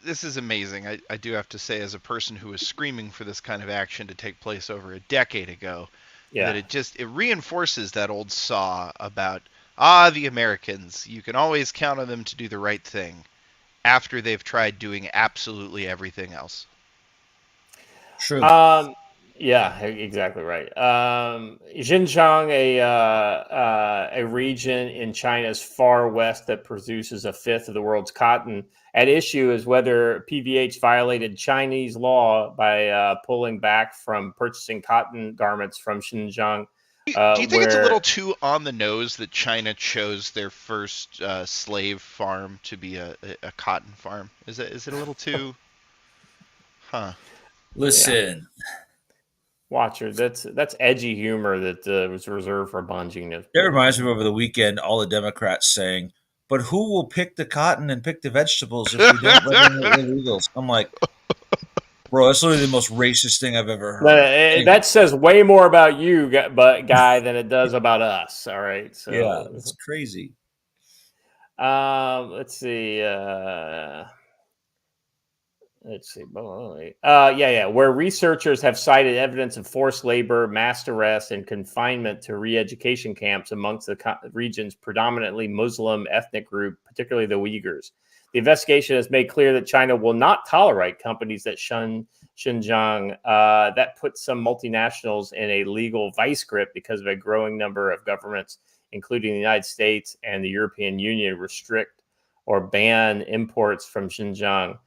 This is amazing. I do have to say, as a person who was screaming for this kind of action to take place over a decade ago, that it reinforces that old saw about, the Americans, you can always count on them to do the right thing after they've tried doing absolutely everything else. True. Yeah, exactly right. Xinjiang, a region in China's far west that produces a fifth of the world's cotton. At issue is whether PVH violated Chinese law by pulling back from purchasing cotton garments from Xinjiang. Do you think it's a little too on the nose that China chose their first slave farm to be a cotton farm? Is it a little too? Huh. Listen. Yeah. Watcher, that's edgy humor that was reserved for Bongino. It reminds me over the weekend, all the Democrats saying, "But who will pick the cotton and pick the vegetables if we don't let in the illegals?" I'm like, Bro, that's literally the most racist thing I've ever heard. That says way more about you, guy, than it does about us. All right. So yeah, that's crazy. let's see. Let's see. Where researchers have cited evidence of forced labor, mass arrest, and confinement to re-education camps amongst the region's predominantly Muslim ethnic group, particularly the Uyghurs. The investigation has made clear that China will not tolerate companies that shun Xinjiang. That puts some multinationals in a legal vice grip because of a growing number of governments, including the United States and the European Union, restrict or ban imports from Xinjiang.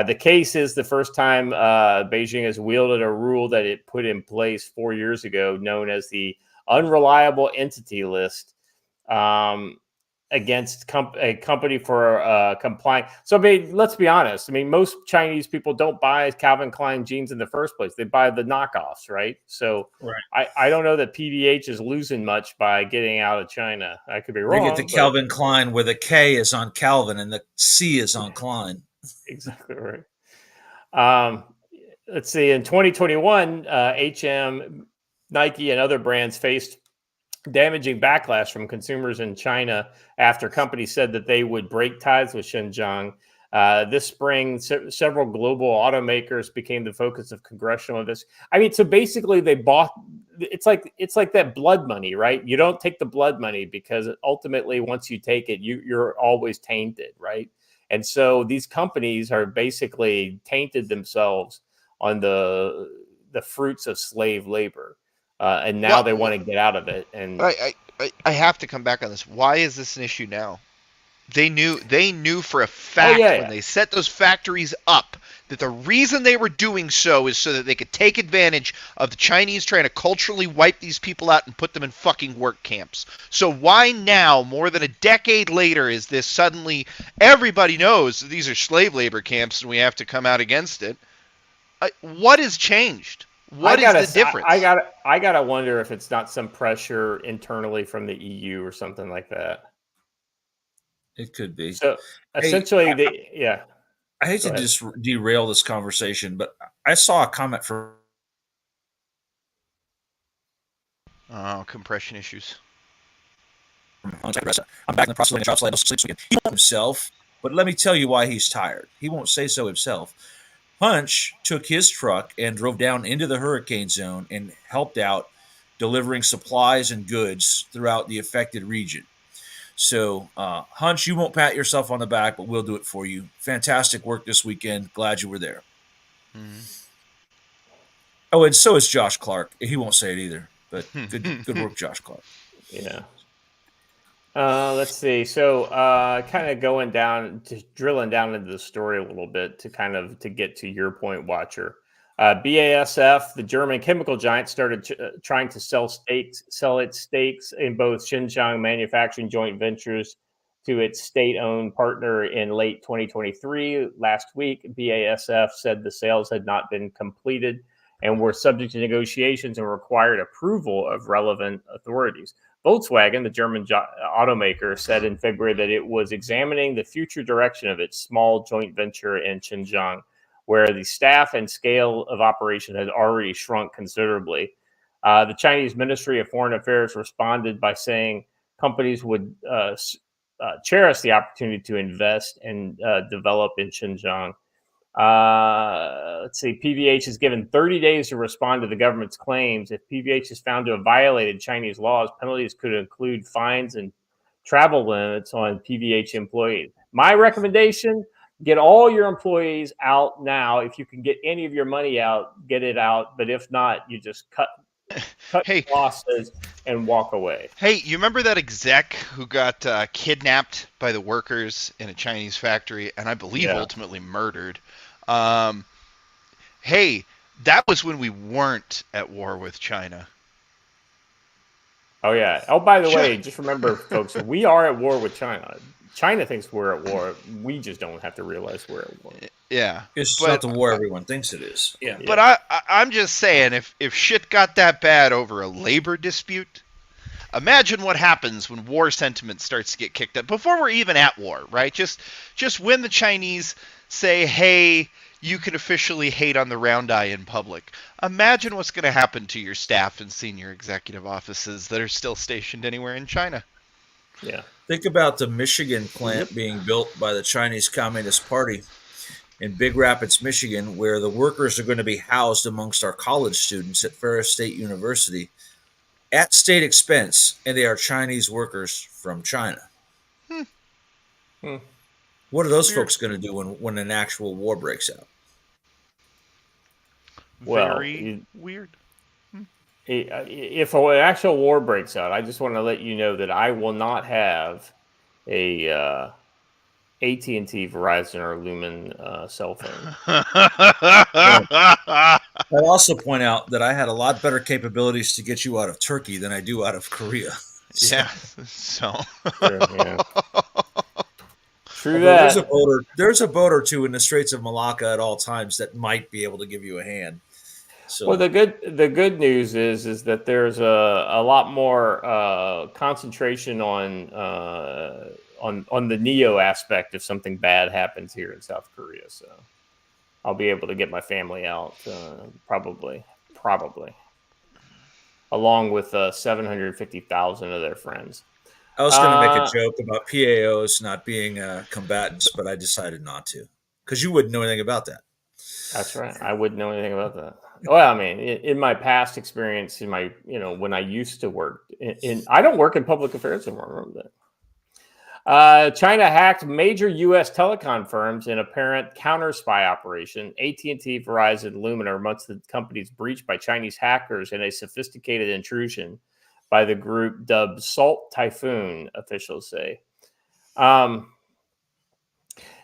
The case is the first time Beijing has wielded a rule that it put in place 4 years ago, known as the Unreliable Entity List, against a company for complying. So, I mean, let's be honest. I mean, most Chinese people don't buy Calvin Klein jeans in the first place. They buy the knockoffs, right? So, right. I don't know that PVH is losing much by getting out of China. I could be wrong. They get the Calvin Klein where the K is on Calvin and the C is on Klein. Exactly right. Let's see. In 2021, H&M, Nike, and other brands faced damaging backlash from consumers in China after companies said that they would break ties with Xinjiang. This spring, several global automakers became the focus of congressional investigation. I mean, so basically, they bought. It's like that blood money, right? You don't take the blood money because ultimately, once you take it, you're always tainted, right? And so these companies are basically tainted themselves on the fruits of slave labor, and now they want to get out of it. And I have to come back on this. Why is this an issue now? They knew for a fact when they set those factories up that the reason they were doing so is so that they could take advantage of the Chinese trying to culturally wipe these people out and put them in fucking work camps. So why now, more than a decade later, is this suddenly everybody knows that these are slave labor camps and we have to come out against it? What has changed? What is the difference? I gotta wonder if it's not some pressure internally from the EU or something like that. It could be. So essentially, I hate to just derail this conversation, but I saw a comment from compression issues. I'm back in the process of letting a job slide sleeps weekend. He won't himself, but let me tell you why he's tired. He won't say so himself. Punch took his truck and drove down into the hurricane zone and helped out delivering supplies and goods throughout the affected region. So, Hunch, you won't pat yourself on the back, but we'll do it for you. Fantastic work this weekend. Glad you were there. Mm-hmm. Oh, and so is Josh Clark. He won't say it either, but good work, Josh Clark. Yeah. Let's see. So, kind of drilling down into the story a little bit to get to your point, Watcher. BASF, the German chemical giant, started trying to sell its stakes in both Xinjiang manufacturing joint ventures to its state-owned partner in late 2023. Last week, BASF said the sales had not been completed and were subject to negotiations and required approval of relevant authorities. Volkswagen, the German automaker, said in February that it was examining the future direction of its small joint venture in Xinjiang, where the staff and scale of operation had already shrunk considerably. The Chinese Ministry of Foreign Affairs responded by saying companies would cherish the opportunity to invest and develop in Xinjiang. Let's see. PVH is given 30 days to respond to the government's claims. If PVH is found to have violated Chinese laws, penalties could include fines and travel limits on PVH employees. My recommendation: get all your employees out now. If you can get any of your money out, get it out. But if not, you just cut losses and walk away. Hey, you remember that exec who got kidnapped by the workers in a Chinese factory and I believe ultimately murdered? Hey, that was when we weren't at war with China. Oh, yeah. Oh, by the way, just remember, folks, we are at war with China. China thinks we're at war. We just don't have to realize we're at war. Yeah. It's not the war everyone thinks it is. Yeah. But I'm just saying, if shit got that bad over a labor dispute, imagine what happens when war sentiment starts to get kicked up before we're even at war, right? Just when the Chinese say, hey, you can officially hate on the round eye in public. Imagine what's going to happen to your staff and senior executive offices that are still stationed anywhere in China. Yeah. Think about the Michigan plant being built by the Chinese Communist Party in Big Rapids, Michigan, where the workers are going to be housed amongst our college students at Ferris State University at state expense, and they are Chinese workers from China. What are those folks going to do when an actual war breaks out? Very weird. If an actual war breaks out, I just want to let you know that I will not have a AT&T, Verizon, or Lumen cell phone. I'll also point out that I had a lot better capabilities to get you out of Turkey than I do out of Korea. So. Yeah, so. Sure, yeah. True that. There's a boat or two in the Straits of Malacca at all times that might be able to give you a hand. So. Well, the good news is that there's a lot more concentration on the NEO aspect if something bad happens here in South Korea. So I'll be able to get my family out probably, along with 750,000 of their friends. I was going to make a joke about PAOs not being combatants, but I decided not to because you wouldn't know anything about that. That's right. I wouldn't know anything about that. Well, I mean, in my past experience, when I used to work I don't work in public affairs anymore. Remember that. China hacked major U.S. telecom firms in apparent counter spy operation. AT&T, Verizon, Lumen are amongst the companies breached by Chinese hackers in a sophisticated intrusion by the group dubbed Salt Typhoon, officials say.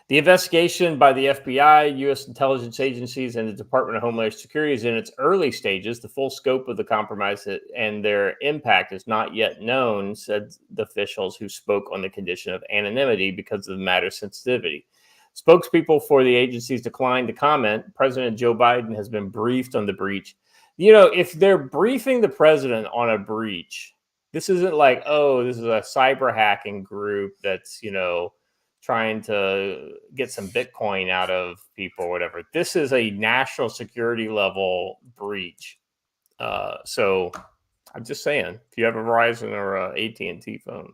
The investigation by the FBI, U.S. intelligence agencies, and the Department of Homeland Security is in its early stages. The full scope of the compromise and their impact is not yet known, said the officials who spoke on the condition of anonymity because of the matter's sensitivity. Spokespeople for the agencies declined to comment. President Joe Biden has been briefed on the breach. If they're briefing the president on a breach, this isn't like, this is a cyber hacking group that's, trying to get some Bitcoin out of people or whatever. This is a national security level breach. So I'm just saying, if you have a Verizon or a AT&T phone,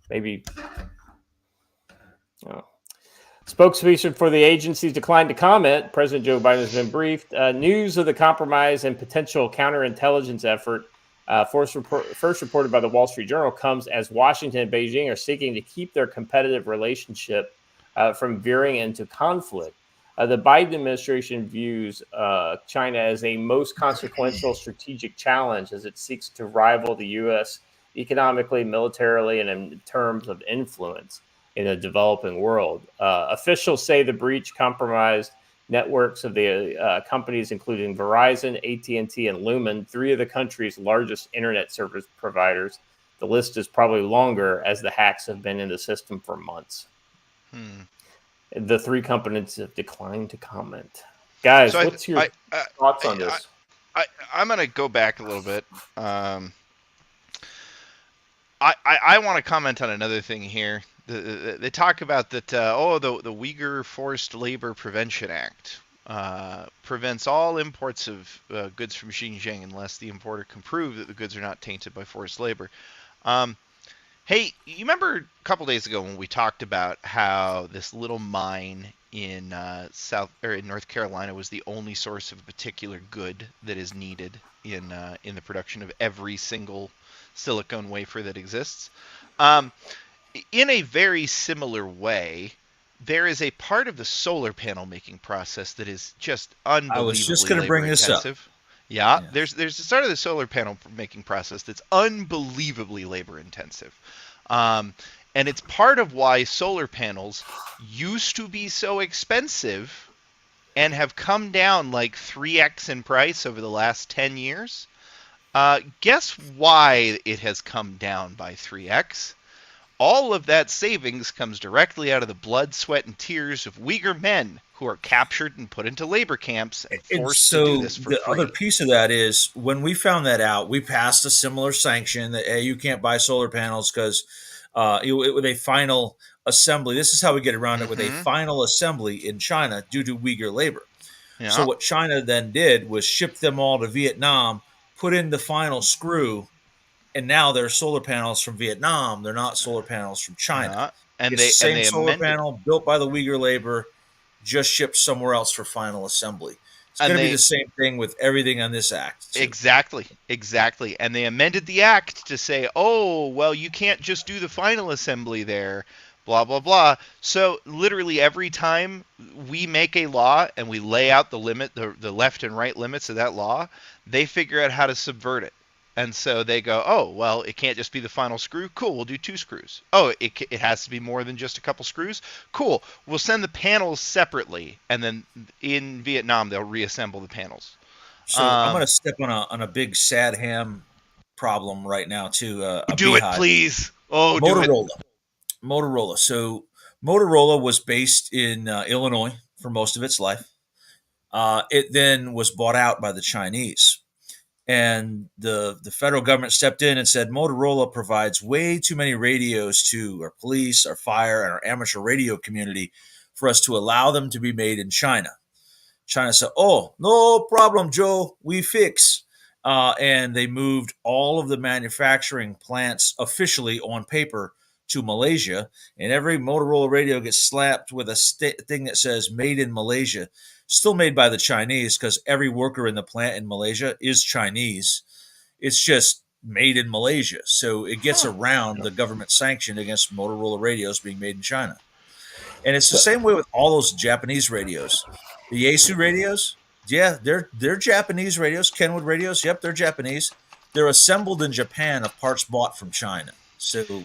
maybe. Spokesperson for the agencies declined to comment. President Joe Biden has been briefed. News of the compromise and potential counterintelligence effort first reported by the Wall Street Journal comes as Washington and Beijing are seeking to keep their competitive relationship from veering into conflict. The Biden administration views China as a most consequential strategic challenge as it seeks to rival the U.S. economically, militarily, and in terms of influence in the developing world. Officials say the breach compromised networks of the companies, including Verizon, AT&T, and Lumen, three of the country's largest internet service providers. The list is probably longer as the hacks have been in the system for months. The three companies have declined to comment. Guys, what's your thoughts on this? I'm going to go back a little bit. I want to comment on another thing here. They talk about that, the Uyghur Forced Labor Prevention Act prevents all imports of goods from Xinjiang unless the importer can prove that the goods are not tainted by forced labor. Hey, you remember a couple days ago when we talked about how this little mine in North Carolina was the only source of a particular good that is needed in the production of every single silicone wafer that exists? In a very similar way, there is a part of the solar panel making process that is just unbelievably I was just going to bring this up. Yeah, there's the start of the solar panel making process that's unbelievably labor intensive. And it's part of why solar panels used to be so expensive and have come down like 3x in price over the last 10 years. Guess why it has come down by 3x? All of that savings comes directly out of the blood, sweat, and tears of Uyghur men who are captured and put into labor camps and forced to do this for free. The other piece of that is when we found that out, we passed a similar sanction that you can't buy solar panels because with a final assembly. This is how we get around it with a final assembly in China due to Uyghur labor. Yeah. So what China then did was ship them all to Vietnam, put in the final screw, and now they're solar panels from Vietnam. They're not solar panels from China. Yeah. And It's the they same solar amended panel built by the Uyghur labor, just shipped somewhere else for final assembly. It's and going to be they the same thing with everything on this act, too. exactly. And they amended the act to say, "Oh, well, you can't just do the final assembly there." Blah blah blah. So literally every time we make a law and we lay out the left and right limits of that law, they figure out how to subvert it. And so they go, oh, well, it can't just be the final screw. Cool, we'll do 2 screws. Oh, it has to be more than just a couple screws. Cool, we'll send the panels separately, and then in Vietnam they'll reassemble the panels. So I'm going to step on a big sad ham problem right now, too. A Do it, beehive. please. Oh, do it. Motorola. So Motorola was based in Illinois for most of its life. It then was bought out by the Chinese. And the federal government stepped in and said, Motorola provides way too many radios to our police, our fire, and our amateur radio community for us to allow them to be made in China. China said, oh, no problem, Joe, we fix. And they moved all of the manufacturing plants officially on paper to Malaysia. And every Motorola radio gets slapped with a thing that says made in Malaysia. Still made by the Chinese because every worker in the plant in Malaysia is Chinese. It's just made in Malaysia. So it gets around the government sanction against Motorola radios being made in China. And it's the same way with all those Japanese radios. The Yaesu radios, yeah, they're Japanese radios. Kenwood radios, yep, they're Japanese. They're assembled in Japan of parts bought from China. So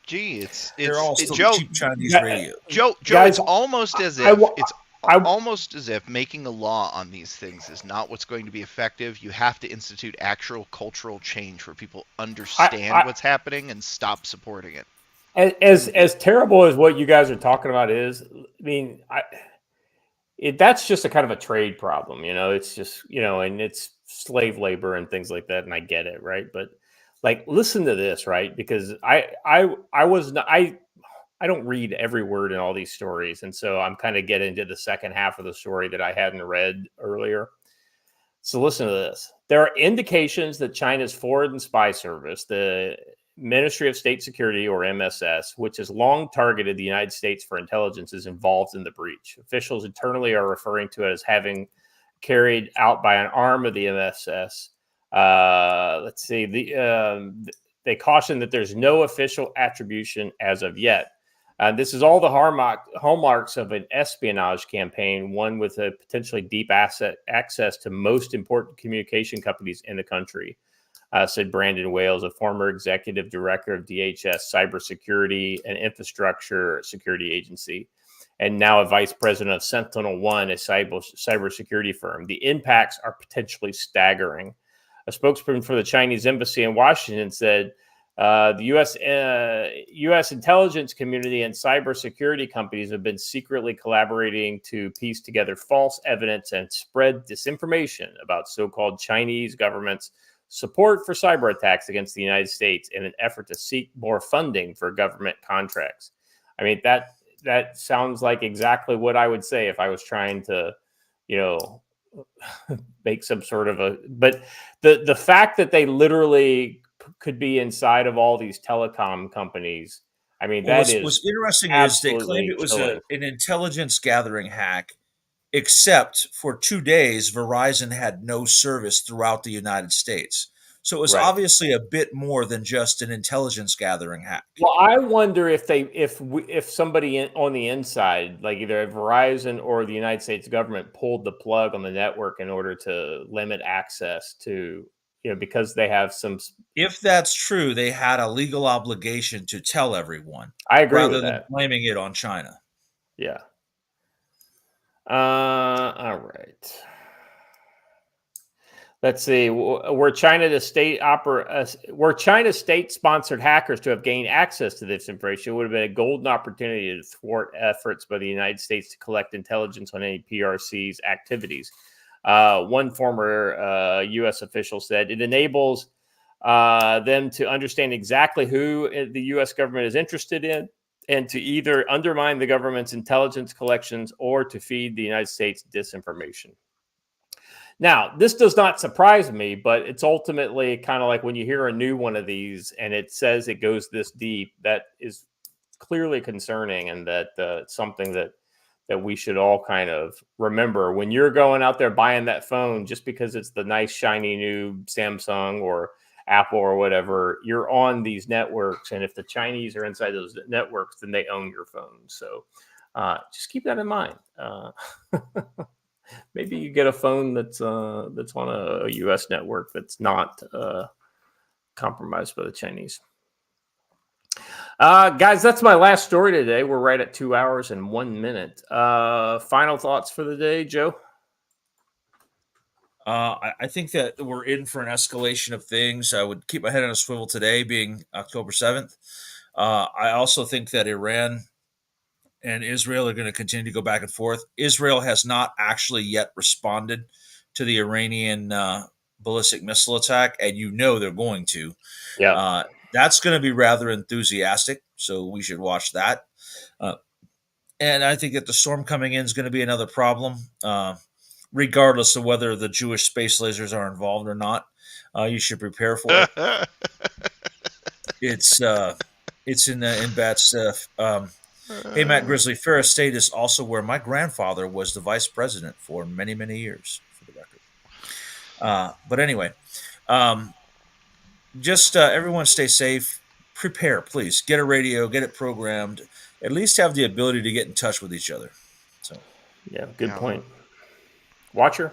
gee, they're all still Joe, cheap Chinese radios. Joe, Guys, it's almost as if making a law on these things is not what's going to be effective. You have to institute actual cultural change where people understand what's happening and stop supporting it. As terrible as what you guys are talking about is, I mean, that's just a kind of a trade problem, it's just, and it's slave labor and things like that. And I get it. Right. But like, listen to this, right? Because I don't read every word in all these stories. And so I'm kind of getting into the second half of the story that I hadn't read earlier. So listen to this. There are indications that China's Foreign Spy Service, the Ministry of State Security, or MSS, which has long targeted the United States for intelligence, is involved in the breach. Officials internally are referring to it as having carried out by an arm of the MSS. They caution that there's no official attribution as of yet. This is all the hallmarks of an espionage campaign, one with a potentially deep access to most important communication companies in the country, said Brandon Wales, a former executive director of DHS Cybersecurity and Infrastructure Security Agency, and now a vice president of SentinelOne, a cybersecurity firm. The impacts are potentially staggering. A spokesperson for the Chinese embassy in Washington said, the U.S. intelligence community and cybersecurity companies have been secretly collaborating to piece together false evidence and spread disinformation about so-called Chinese government's support for cyber attacks against the United States in an effort to seek more funding for government contracts. I mean, that sounds like exactly what I would say if I was trying to, make some sort of a. But the fact that they literally could be inside of all these telecom companies. I mean, what's interesting is they claimed it was an intelligence gathering hack, except for 2 days, Verizon had no service throughout the United States. So it was obviously a bit more than just an intelligence gathering hack. Well, I wonder if somebody on the inside, like either Verizon or the United States government, pulled the plug on the network in order to limit access to, because they have some. If that's true, they had a legal obligation to tell everyone. I agree rather with than that. blaming it on China. Yeah. All right. Let's see. Were China state-sponsored hackers to have gained access to this information, it would have been a golden opportunity to thwart efforts by the United States to collect intelligence on any PRC's activities. One former U.S. official said it enables them to understand exactly who the U.S. government is interested in and to either undermine the government's intelligence collections or to feed the United States disinformation. Now, this does not surprise me, but it's ultimately kind of like when you hear a new one of these and it says it goes this deep, that is clearly concerning, and that something that we should all kind of remember when you're going out there buying that phone. Just because it's the nice shiny new Samsung or Apple or whatever, you're on these networks, and if the Chinese are inside those networks, then they own your phone. So just keep that in mind. Maybe you get a phone that's on a U.S. network that's not compromised by the Chinese. Guys, that's my last story today. We're right at 2 hours and 1 minute. Final thoughts for the day, Joe? I think that we're in for an escalation of things. I would keep my head on a swivel today, being October 7th. I also think that Iran and Israel are going to continue to go back and forth. Israel has not actually yet responded to the Iranian ballistic missile attack, and they're going to. Yeah. That's going to be rather enthusiastic, so we should watch that. And I think that the storm coming in is going to be another problem, regardless of whether the Jewish space lasers are involved or not. You should prepare for it. It's in bad stuff. Hey, Matt Grizzly, Ferris State is also where my grandfather was the vice president for many, many years, for the record. But anyway, just everyone stay safe. Prepare, please. Get a radio, get it programmed. At least have the ability to get in touch with each other. So, yeah, good point. Watcher?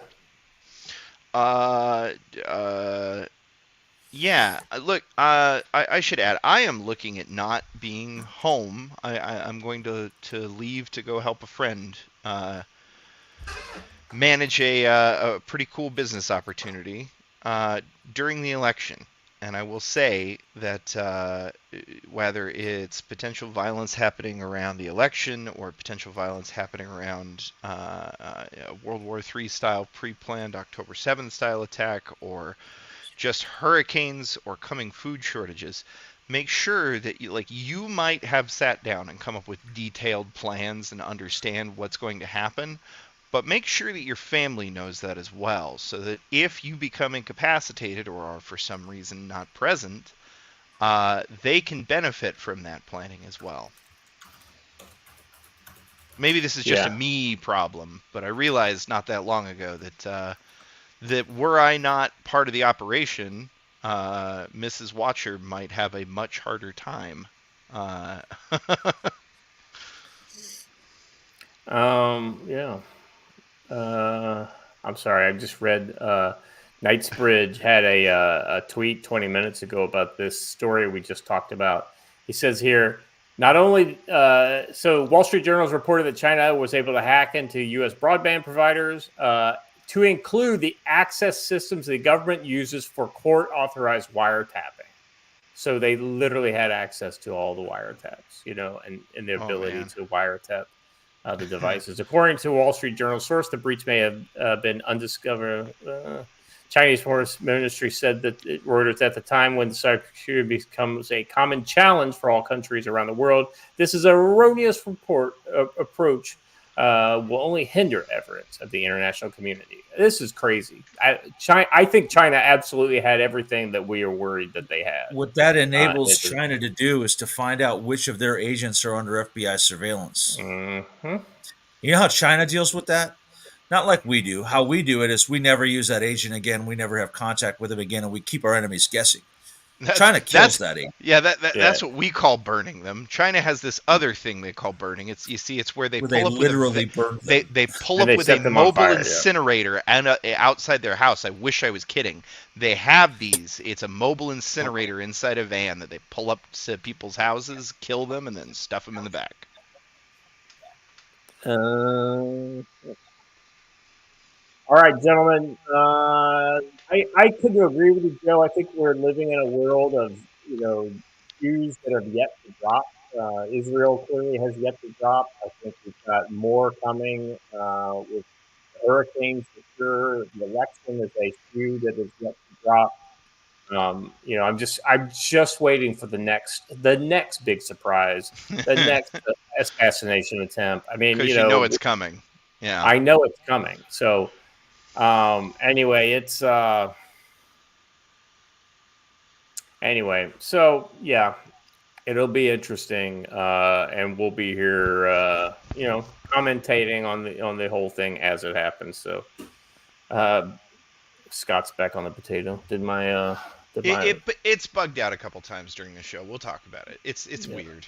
Yeah, look, I should add, I am looking at not being home. I'm going to leave to go help a friend manage a pretty cool business opportunity during the election. And I will say that whether it's potential violence happening around the election or potential violence happening around World War III style pre-planned October 7th style attack, or just hurricanes or coming food shortages, make sure that you might have sat down and come up with detailed plans and understand what's going to happen, but make sure that your family knows that as well, so that if you become incapacitated or are for some reason not present, they can benefit from that planning as well. Maybe this is just a me problem, but I realized not that long ago that were I not part of the operation, Mrs. Watcher might have a much harder time. Yeah. I'm sorry. I just read Knightsbridge had a tweet 20 minutes ago about this story we just talked about. He says here, not only so Wall Street Journal has reported that China was able to hack into U.S. broadband providers to include the access systems the government uses for court-authorized wiretapping. So they literally had access to all the wiretaps, and the ability to wiretap the devices. According to a Wall Street Journal source, the breach may have been undiscovered. Chinese Foreign Ministry said that Reuters, at the time when cybersecurity becomes a common challenge for all countries around the world, this is an erroneous approach. Will only hinder efforts of the international community. This is crazy. I think China absolutely had everything that we are worried that they had. What that enables China to do is to find out which of their agents are under FBI surveillance. Mm-hmm. You know how China deals with that? Not like we do. How we do it is we never use that agent again. We never have contact with him again, and we keep our enemies guessing. China kills that agent. Yeah, that's what we call burning them. China has this other thing they call burning. It's where they pull up literally burn them. They pull up with a mobile incinerator and outside their house. I wish I was kidding. They have these. It's a mobile incinerator inside a van that they pull up to people's houses, kill them, and then stuff them in the back. All right, gentlemen. I couldn't agree with you, Joe. I think we're living in a world of Jews that have yet to drop. Israel clearly has yet to drop. I think we've got more coming with hurricanes for sure. The election is a few that is yet to drop. I'm just waiting for the next big surprise, the next assassination attempt. I mean, Because you know it's coming. Yeah. I know it's coming. So, anyway, it's anyway. So yeah, it'll be interesting, and we'll be here, commentating on the whole thing as it happens. So, Scott's back on the potato. It's bugged out a couple times during the show. We'll talk about it. It's weird.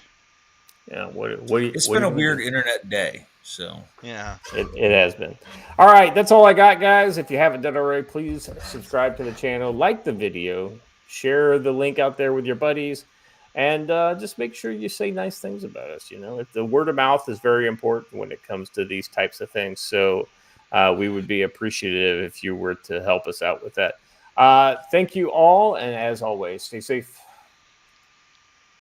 Yeah. It's been a weird internet day. So yeah, it has been. All right, that's all I got, guys. If you haven't done already, please subscribe to the channel, like the video, share the link out there with your buddies, and just make sure you say nice things about us. If the word of mouth is very important when it comes to these types of things. So we would be appreciative if you were to help us out with that. Thank you all, and as always, stay safe.